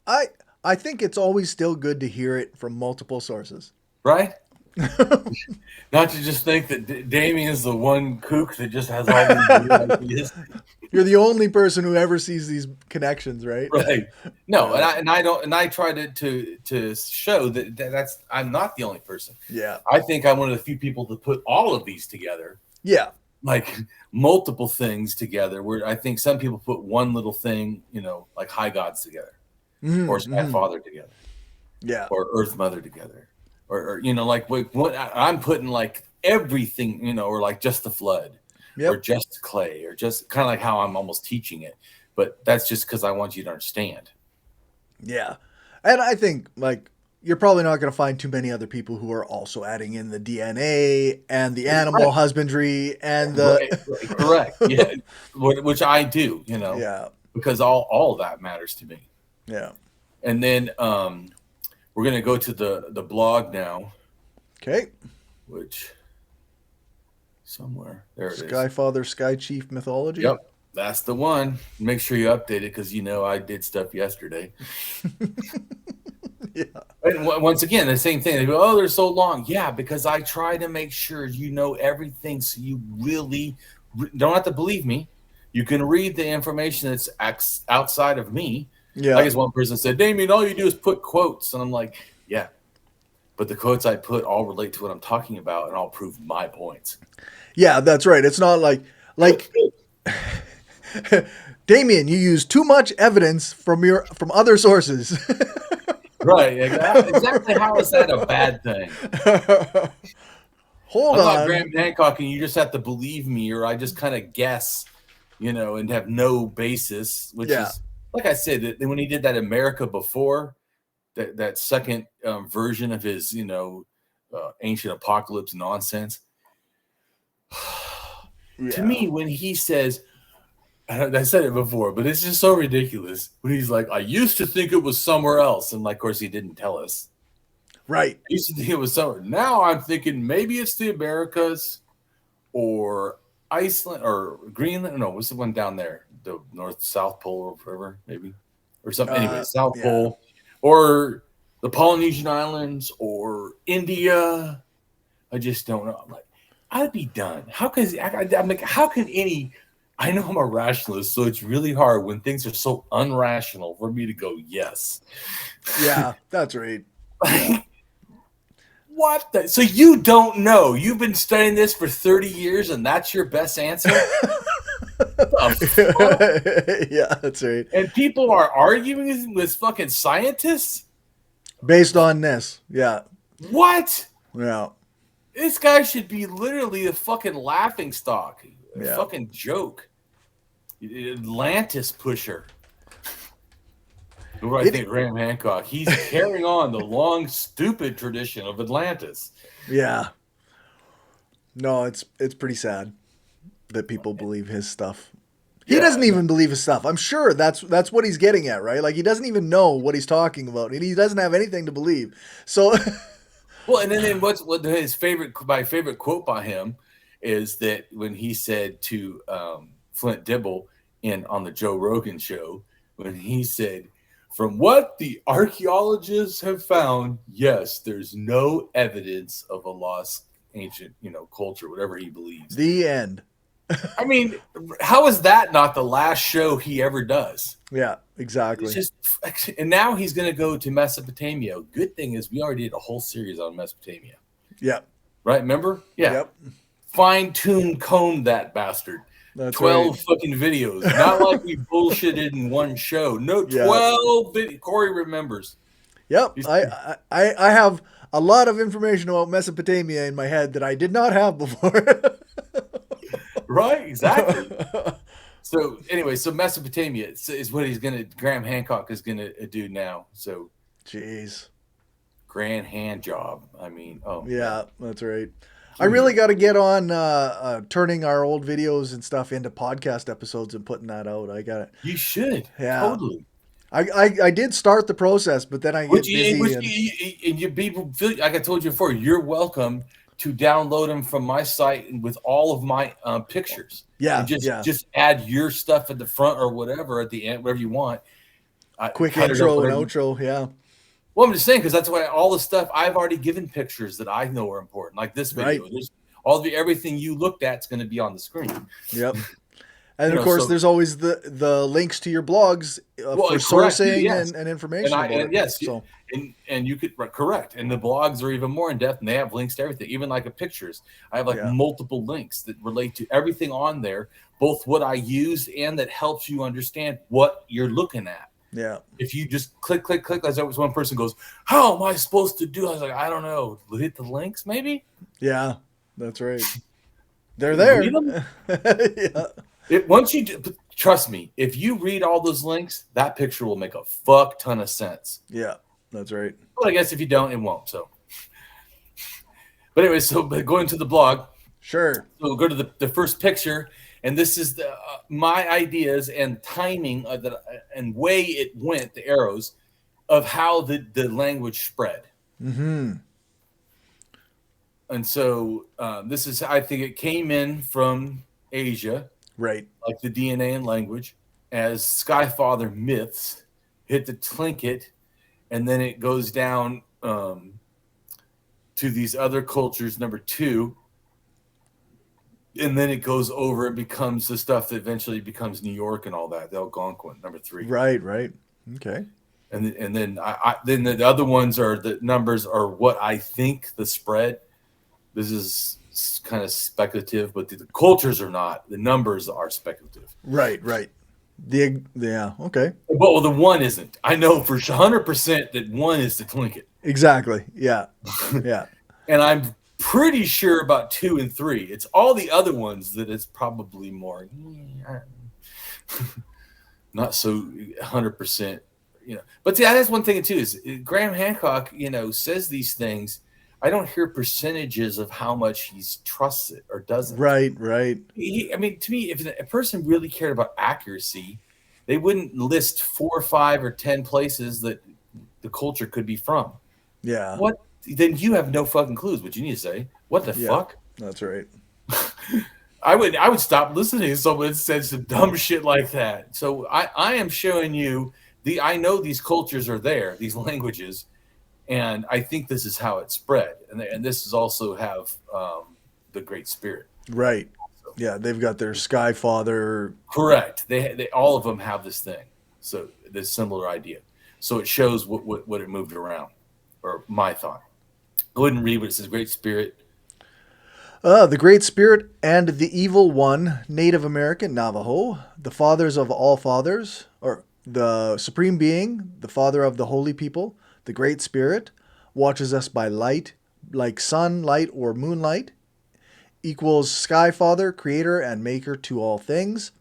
I think it's always still good to hear it from multiple sources. Right? Not to just think that Damien is the one kook that just has all these weird ideas. You're the only person who ever sees these connections, right? Right. No, and I try to show that's I'm not the only person. Yeah. I think I'm one of the few people to put all of these together. Yeah. Like multiple things together, where I think some people put one little thing, like high gods together, or Sky Father together, yeah, or Earth Mother together, or like what I'm putting, like everything, or like just the flood, or just clay, or just kind of like how I'm almost teaching it, but that's just because I want you to understand. Yeah, and I think like you're probably not going to find too many other people who are also adding in the DNA and the animal husbandry and the correct, yeah, which I do, yeah, because all of that matters to me. Yeah, and then we're gonna go to the blog now. Okay, which somewhere there it is. Sky Father, Sky Chief Mythology. Yep, that's the one. Make sure you update it because I did stuff yesterday. Yeah. And once again, the same thing. They go, "Oh, they're so long." Yeah, because I try to make sure you know everything, so you really don't have to believe me. You can read the information that's outside of me. Yeah. I guess one person said, "Damien, all you do is put quotes," and I'm like, "Yeah, but the quotes I put all relate to what I'm talking about, and I'll prove my points." Yeah, that's right. It's not like Damien, you use too much evidence from other sources. Right. Exactly. How is that a bad thing? Hold on. I'm not Graham Hancock, and you just have to believe me, or I just kind of guess, and have no basis, which is, like I said, that when he did that America Before, that second version of his, ancient apocalypse nonsense. To me, when he says, I said it before, but it's just so ridiculous when he's like, "I used to think it was somewhere else," and like, of course, he didn't tell us. Right. I used to think it was somewhere. Now I'm thinking maybe it's the Americas, or Iceland, or Greenland. No, what's the one down there? The South Pole, or whatever, maybe, or something. Anyway, South Pole, or the Polynesian Islands, or India. I just don't know. I'm like, I'd be done. How could I'm like, how can any? I know I'm a rationalist, so it's really hard when things are so unrational for me to go yes. Yeah, that's right. What the? So you don't know? You've been studying this for 30 years, and that's your best answer? Yeah, that's right. And people are arguing with fucking scientists based on this. Yeah. What? Yeah. This guy should be literally a fucking laughing stock. A fucking joke. Atlantis pusher. I think Graham Hancock. He's carrying on the long, stupid tradition of Atlantis. Yeah. No, it's pretty sad that people believe his stuff. He doesn't even believe his stuff. I'm sure that's what he's getting at, right? Like he doesn't even know what he's talking about, and he doesn't have anything to believe. So, well, and then what my favorite quote by him is that when he said to Flint Dibble on the Joe Rogan show, when he said, "From what the archaeologists have found, yes, there's no evidence of a lost ancient, culture," whatever he believes. The end. I mean, how is that not the last show he ever does? Yeah, exactly. It's just, and now he's going to go to Mesopotamia. Good thing is we already did a whole series on Mesopotamia. Yeah. Right? Remember? Yeah. Yep. Fine-tune combed that bastard. That's 12 fucking videos. Not like we bullshitted in one show. No, 12 videos. Corey remembers. Yep. I have a lot of information about Mesopotamia in my head that I did not have before. Right? Exactly. So anyway, Mesopotamia is what Graham Hancock is going to do now. So. Jeez. Grand hand job. I mean, yeah, that's right. I really got to get on turning our old videos and stuff into podcast episodes and putting that out. I got it. You should. Yeah. Totally. I did start the process, but then I get busy And you people feel like I told you before. You're welcome to download them from my site and with all of my pictures. Yeah, and yeah. just add your stuff at the front or whatever at the end, whatever you want. Quick Cut it up, intro and whatever. outro. Yeah. Well, I'm just saying because that's why all the stuff I've already given pictures that I know are important, like this video. Right. There's all the everything you looked at is going to be on the screen. Yep. And You of know, course, so- there's always the links to your blogs for correct, sourcing yes. and information. about it. Yes, So and you could correct, and the blogs are even more in depth, and they have links to everything, even like a pictures. I have like Yeah. multiple links that relate to everything on there, both what I used and that helps you understand what you're looking at. yeah, If you just click, as always, one person goes, "How am I supposed to do?" I was like, "I don't know. Hit the links, maybe." yeah, that's right. They're there. Read 'em? Yeah. Once you trust me, if you read all those links, that picture will make a fuck ton of sense. Yeah, that's right. Well, I guess if you don't, it won't. So, but anyway, but going to the blog, Sure. so we'll go to the first picture, and this is the my ideas and timing of and way it went, the arrows of how the language spread. Mm-hmm. And so this is, I think it came in from Asia, Right. like the DNA and language, as Skyfather myths hit the trinket, and then it goes down to these other cultures, number 2, and then it goes over, it becomes the stuff that eventually becomes New York and all that, the Algonquin, number 3. Right. Right. Okay. And then then the other ones are the numbers are what I think the spread. This is kind of speculative, but the cultures are not. The numbers are speculative. Right. Right. Yeah. Okay. But the 1 isn't. I know for 100% that 1 is the Tlingit. Exactly. Yeah. Yeah. And I'm pretty sure about 2 and 3. It's all the other ones that it's probably more not so 100%, But see, that's one thing too is Graham Hancock, says these things. I don't hear percentages of how much he trusts it or doesn't. Right. Right. To me, if a person really cared about accuracy, they wouldn't list 4 or 5 or 10 places that the culture could be from. Yeah. What? Then you have no fucking clues. What you need to say? What the fuck? That's right. I would stop listening to someone that said some dumb shit like that. So I am showing you I know these cultures are there, these languages, and I think this is how it spread. And this is also have the Great Spirit. Right. Yeah, they've got their Skyfather. Correct. They all of them have this thing. So this similar idea. So it shows what it moved around, or my thought. Go ahead and read what it says. Great Spirit. The Great Spirit and the Evil One, Native American Navajo, the fathers of all fathers, or the Supreme Being, the Father of the Holy People, the Great Spirit, watches us by light, like sun, light, or moonlight, equals Skyfather, Creator, and Maker to all things.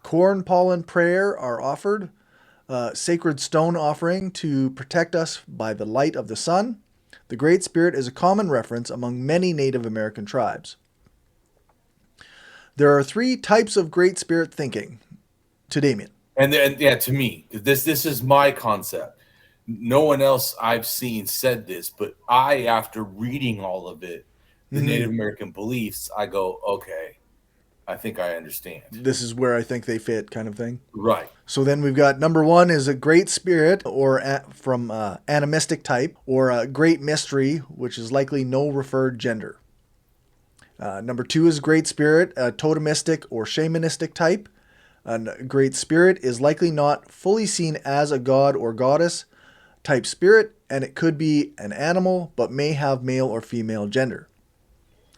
Corn, pollen, prayer are offered, sacred stone offering to protect us by the light of the sun. The Great Spirit is a common reference among many Native American tribes. There are 3 types of Great Spirit thinking. To Damien. And to me, this is my concept. No one else I've seen said this, but after reading all of it, the Native American beliefs, I go, okay, I think I understand. This is where I think they fit, kind of thing. Right. So then we've got number 1 is a Great Spirit, or from animistic type, or a Great Mystery, which is likely no referred gender. Number 2 is Great Spirit, a totemistic or shamanistic type. A Great Spirit is likely not fully seen as a god or goddess type spirit, and it could be an animal, but may have male or female gender.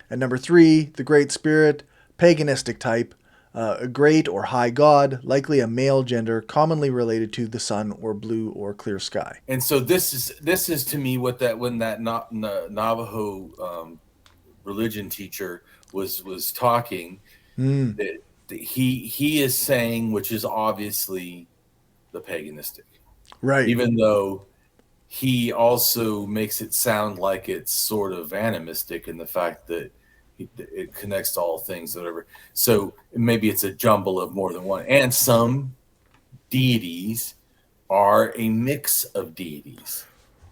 And number 3, the Great Spirit, paganistic type, a great or high god, likely a male gender, commonly related to the sun or blue or clear sky. And so this is to me what when that Navajo religion teacher was talking, that he is saying, which is obviously the paganistic, right? Even though he also makes it sound like it's sort of animistic in the fact that it connects to all things, whatever. So maybe it's a jumble of more than one, and some deities are a mix of deities.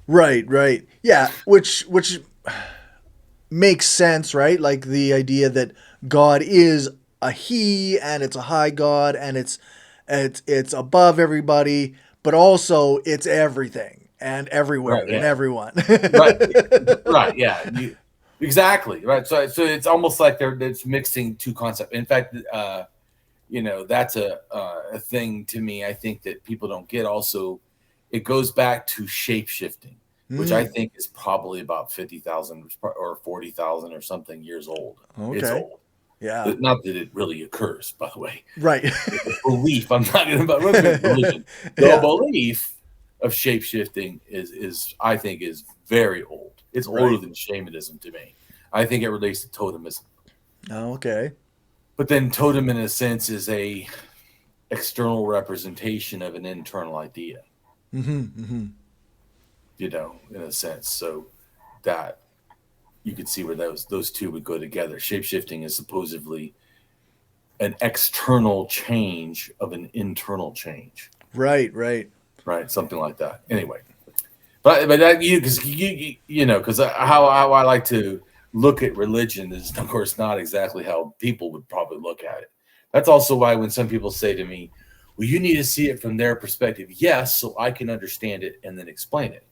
Right, right. Yeah, which makes sense, right? Like the idea that God is a he and it's a high God and it's above everybody, but also it's everything and Right. everywhere and Yeah. everyone. Right. Right. Yeah. Exactly. Right. So it's almost like it's mixing two concepts. In fact, that's a thing to me. I think that people don't get. Also, it goes back to shape shifting, which I think is probably about 50,000 or 40,000 or something years old. It's Okay. old. Yeah. Not that it really occurs, by the way. Right. The belief. I'm not going about religion. The Yeah. belief of shape shifting is I think is very old. It's older Right. than shamanism to me. I think it relates to totemism. Oh, okay. But then totem, in a sense, is a external representation of an internal idea. In a sense. So that you could see where those two would go together. Shapeshifting is supposedly an external change of an internal change. Right, right. Right, something like that. Anyway, but that because how I like to look at religion is, of course, not exactly how people would probably look at it. That's also why when some people say to me, well, you need to see it from their perspective. Yes, so I can understand it and then explain it.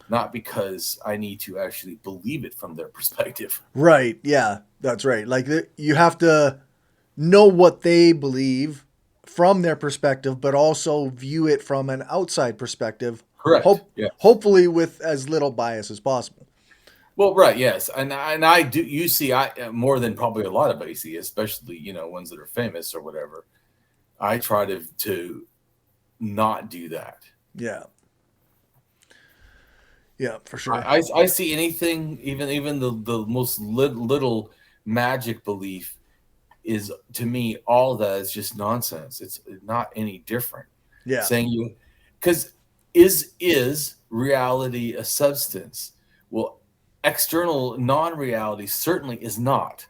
Not because I need to actually believe it from their perspective. Right. Yeah, that's right. Like you have to know what they believe from their perspective, but also view it from an outside perspective. Correct. Yeah. Hopefully with as little bias as possible. Well, right. Yes. And I do, you see, I more than probably a lot of atheists, especially, ones that are famous or whatever. I try to not do that. Yeah. Yeah, for sure. I see anything, even the most little magic belief is, to me, all that is just nonsense. It's not any different. Yeah. Saying because is reality a substance? Well, external non-reality certainly is not.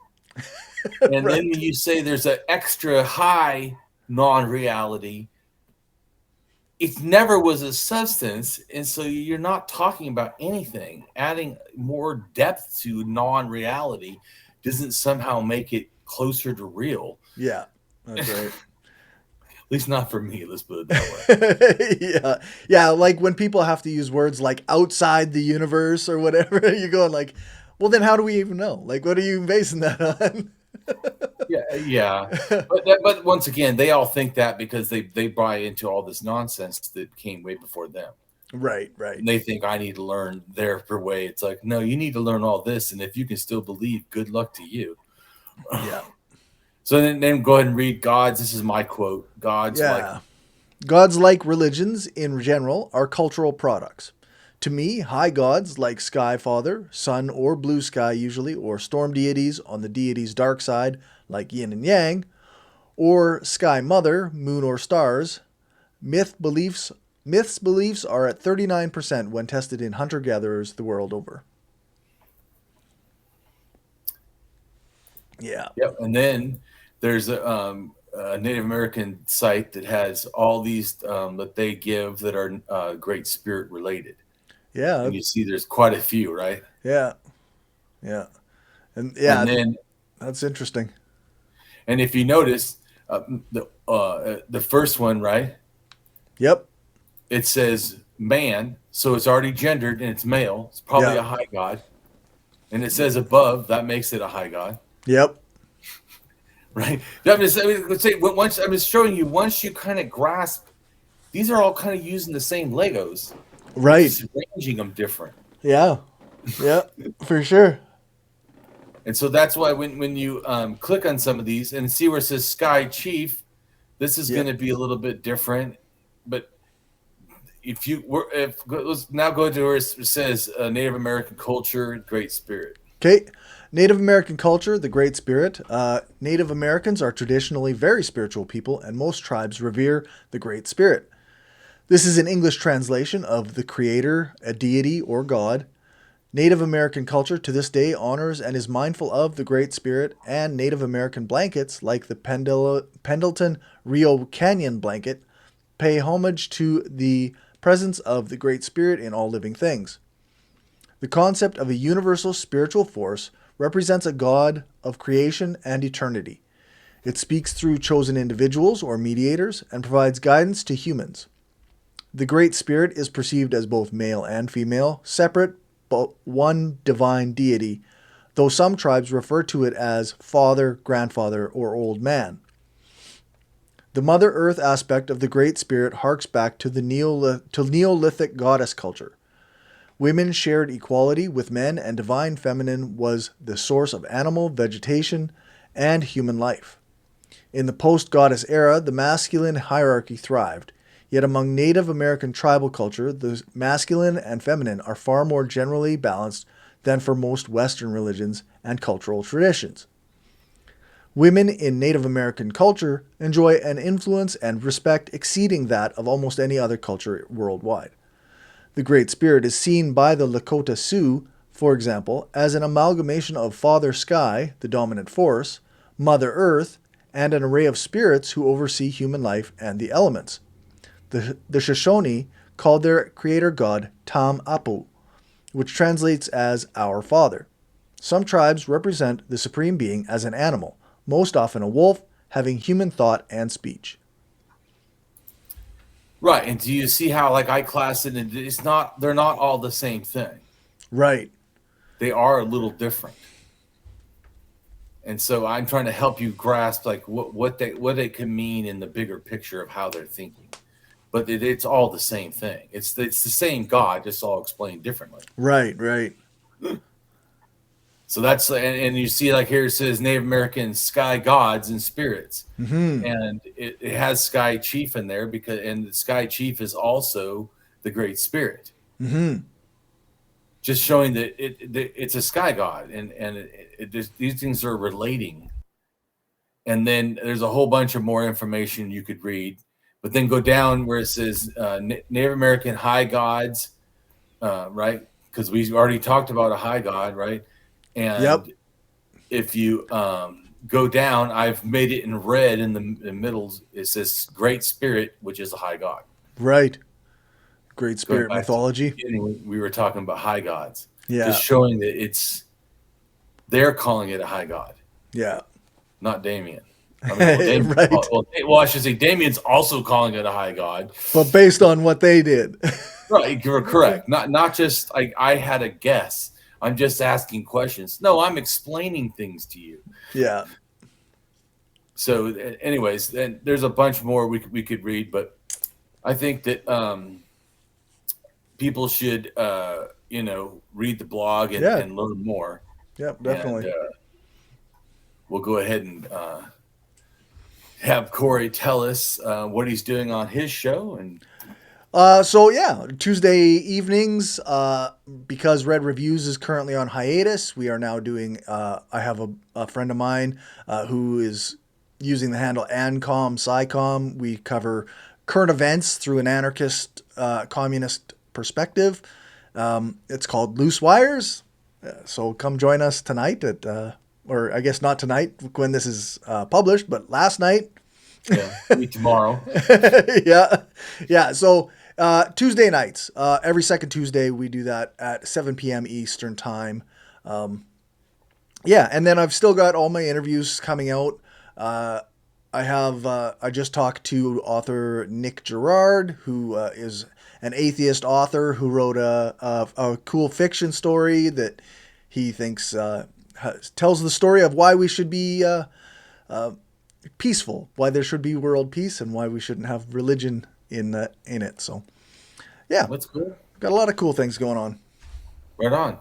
And Right. then when you say there's an extra high non-reality, it never was a substance, and so you're not talking about anything. Adding more depth to non-reality doesn't somehow make it closer to real. Yeah, that's right. At least not for me. Let's put it that way. Yeah. Like when people have to use words like outside the universe or whatever, you're going like, well, then how do we even know? Like, what are you basing that on? Yeah. But once again, they all think that because they buy into all this nonsense that came way before them. Right, right. And they think I need to learn their way. It's like, no, you need to learn all this, and if you can still believe, good luck to you. Yeah. So then go ahead and read God's. This is my quote. God's like religions in general are cultural products. To me, high gods like Sky Father, Sun or Blue Sky usually, or storm deities on the deity's dark side like Yin and Yang, or Sky Mother, Moon or Stars. Myths beliefs are at 39% when tested in hunter-gatherers the world over. Yeah. Yep. And then there's a Native American site that has all these that they give that are Great Spirit related. Yeah. And you see there's quite a few, right? Yeah. Yeah. And then that's interesting. And if you notice the first one, right? Yep. It says man, so it's already gendered and it's male. It's probably a high god. And it says above, that makes it a high god. Yep. Right. I'm just showing you, once you kind of grasp, these are all kind of using the same Legos. Right. Just arranging them different. Yeah. Yeah, for sure. And so that's why when you click on some of these and see where it says Sky Chief, this is going to be a little bit different. But let's now go to where it says Native American culture, Great Spirit. Okay. Native American culture, the Great Spirit. Native Americans are traditionally very spiritual people, and most tribes revere the Great Spirit. This is an English translation of the Creator, a deity, or God. Native American culture to this day honors and is mindful of the Great Spirit, and Native American blankets, like the Pendleton Rio Canyon blanket, pay homage to the presence of the Great Spirit in all living things. The concept of a universal spiritual force represents a God of creation and eternity. It speaks through chosen individuals or mediators and provides guidance to humans. The Great Spirit is perceived as both male and female, separate but one divine deity, though some tribes refer to it as father, grandfather, or old man. The Mother Earth aspect of the Great Spirit harks back to the Neolithic goddess culture. Women shared equality with men, and divine feminine was the source of animal, vegetation, and human life. In the post-goddess era, the masculine hierarchy thrived, yet among Native American tribal culture, the masculine and feminine are far more generally balanced than for most Western religions and cultural traditions. Women in Native American culture enjoy an influence and respect exceeding that of almost any other culture worldwide. The Great Spirit is seen by the Lakota Sioux, for example, as an amalgamation of Father Sky, the dominant force, Mother Earth, and an array of spirits who oversee human life and the elements. The Shoshone called their creator god Tam Apu, which translates as our Father. Some tribes represent the Supreme Being as an animal, most often a wolf, having human thought and speech. Right, and do you see how like I class it? And it's not; they're not all the same thing. Right. They are a little different, and so I'm trying to help you grasp like what they can mean in the bigger picture of how they're thinking. But it's all the same thing. It's the same God, just all explained differently. Right, right. So that's and you see like here it says Native American sky gods and spirits, and it has Sky Chief in there and the Sky Chief is also the Great Spirit. Just showing that it's a sky god, and these things are relating. And then there's a whole bunch of more information you could read, but then go down where it says Native American high gods, right? Because we already talked about a high god, right? And if you go down, I've made it in red in the middle. It says Great Spirit, which is a high god. Right. Great Spirit mythology. We were talking about high gods. Yeah. Just showing that they're calling it a high god. Yeah. Not Damien. I mean, right. Well, I should say Damien's also calling it a high god. But based on what they did. Right, you're correct. Not just like I had a guess. I'm just asking questions. No, I'm explaining things to you. Yeah. So, anyways, then there's a bunch more we could read, but I think that people should, read the blog and learn more. Yep, definitely. And, we'll go ahead and have Corey tell us what he's doing on his show and. Tuesday evenings, because Red Reviews is currently on hiatus, we are now doing, I have a friend of mine who is using the handle AncomSciCom. We cover current events through an anarchist, communist perspective. It's called Loose Wires. So come join us tonight or I guess not tonight when this is published, but last night. Yeah, maybe tomorrow. Yeah. So Tuesday nights, every second Tuesday, we do that at 7 p.m. Eastern time. And then I've still got all my interviews coming out. I just talked to author Nick Gerard, who is an atheist author who wrote a cool fiction story that he thinks tells the story of why we should be peaceful, why there should be world peace, and why we shouldn't have religion in it. So, yeah, that's cool. Got a lot of cool things going on. Right on.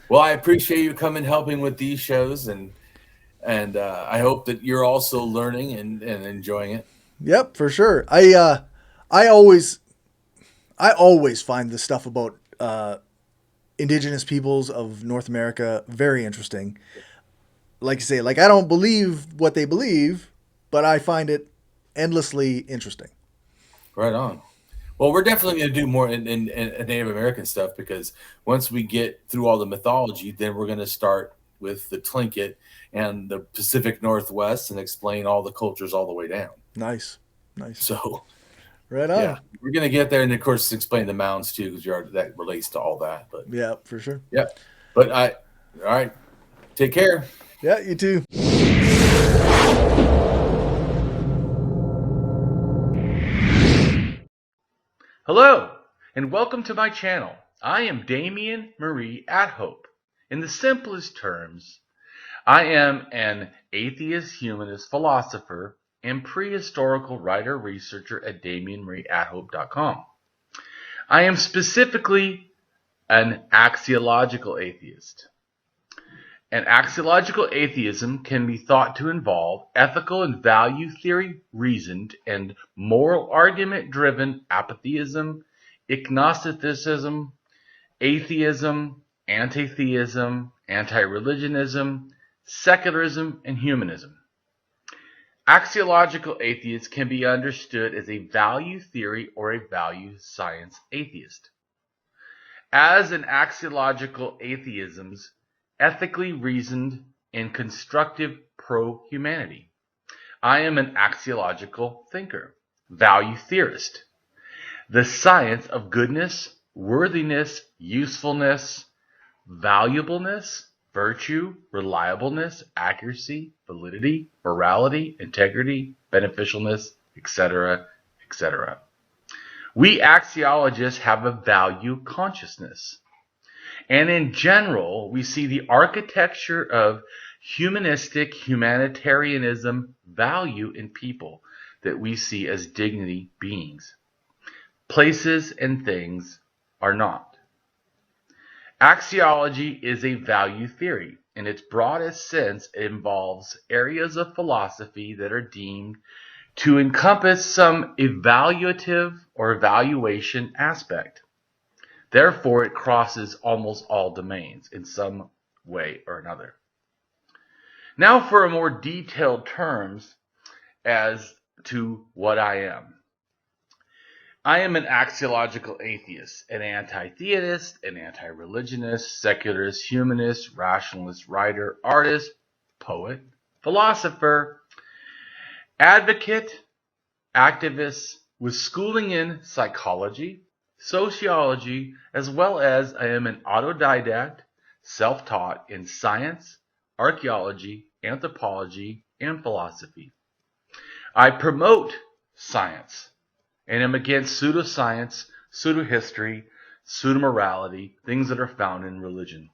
Well, I appreciate you coming, helping with these shows, and I hope that you're also learning and enjoying it. Yep, for sure. I always find the stuff about indigenous peoples of North America very interesting. Like you say, I don't believe what they believe, but I find it endlessly interesting. Right on. Well, we're definitely going to do more in Native American stuff, because once we get through all the mythology, then we're going to start with the Tlingit and the Pacific Northwest and explain all the cultures all the way down. Nice. So Right on. Yeah, we're gonna get there, and of course explain the mounds too, because that relates to all that. But Yeah, for sure. yeah, but all right, take care. Yeah, you too. Hello, and welcome to my channel. I am Damien Marie AtHope. In the simplest terms, I am an atheist-humanist philosopher and prehistorical writer-researcher at DamienMarieAtHope.com. I am specifically an axiological atheist. An axiological atheism can be thought to involve ethical and value theory reasoned and moral argument driven apatheism, agnosticism, atheism, anti-theism, anti-religionism, secularism, and humanism. Axiological atheists can be understood as a value theory or a value science atheist. As an axiological atheism's ethically reasoned and constructive pro-humanity. I am an axiological thinker, value theorist. The science of goodness, worthiness, usefulness, valuableness, virtue, reliableness, accuracy, validity, morality, integrity, beneficialness, etc., etc. We axiologists have a value consciousness. And in general, we see the architecture of humanistic humanitarianism value in people that we see as dignity beings. Places and things are not. Axiology is a value theory. In its broadest sense, it involves areas of philosophy that are deemed to encompass some evaluative or evaluation aspect. Therefore, it crosses almost all domains in some way or another. Now for a more detailed terms as to what I am. I am an axiological atheist, an anti-theist, an anti-religionist, secularist, humanist, rationalist, writer, artist, poet, philosopher, advocate, activist with schooling in psychology, sociology, as well as I am an autodidact, self-taught in science, archaeology, anthropology, and philosophy. I promote science and am against pseudoscience, pseudohistory, pseudomorality, things that are found in religion.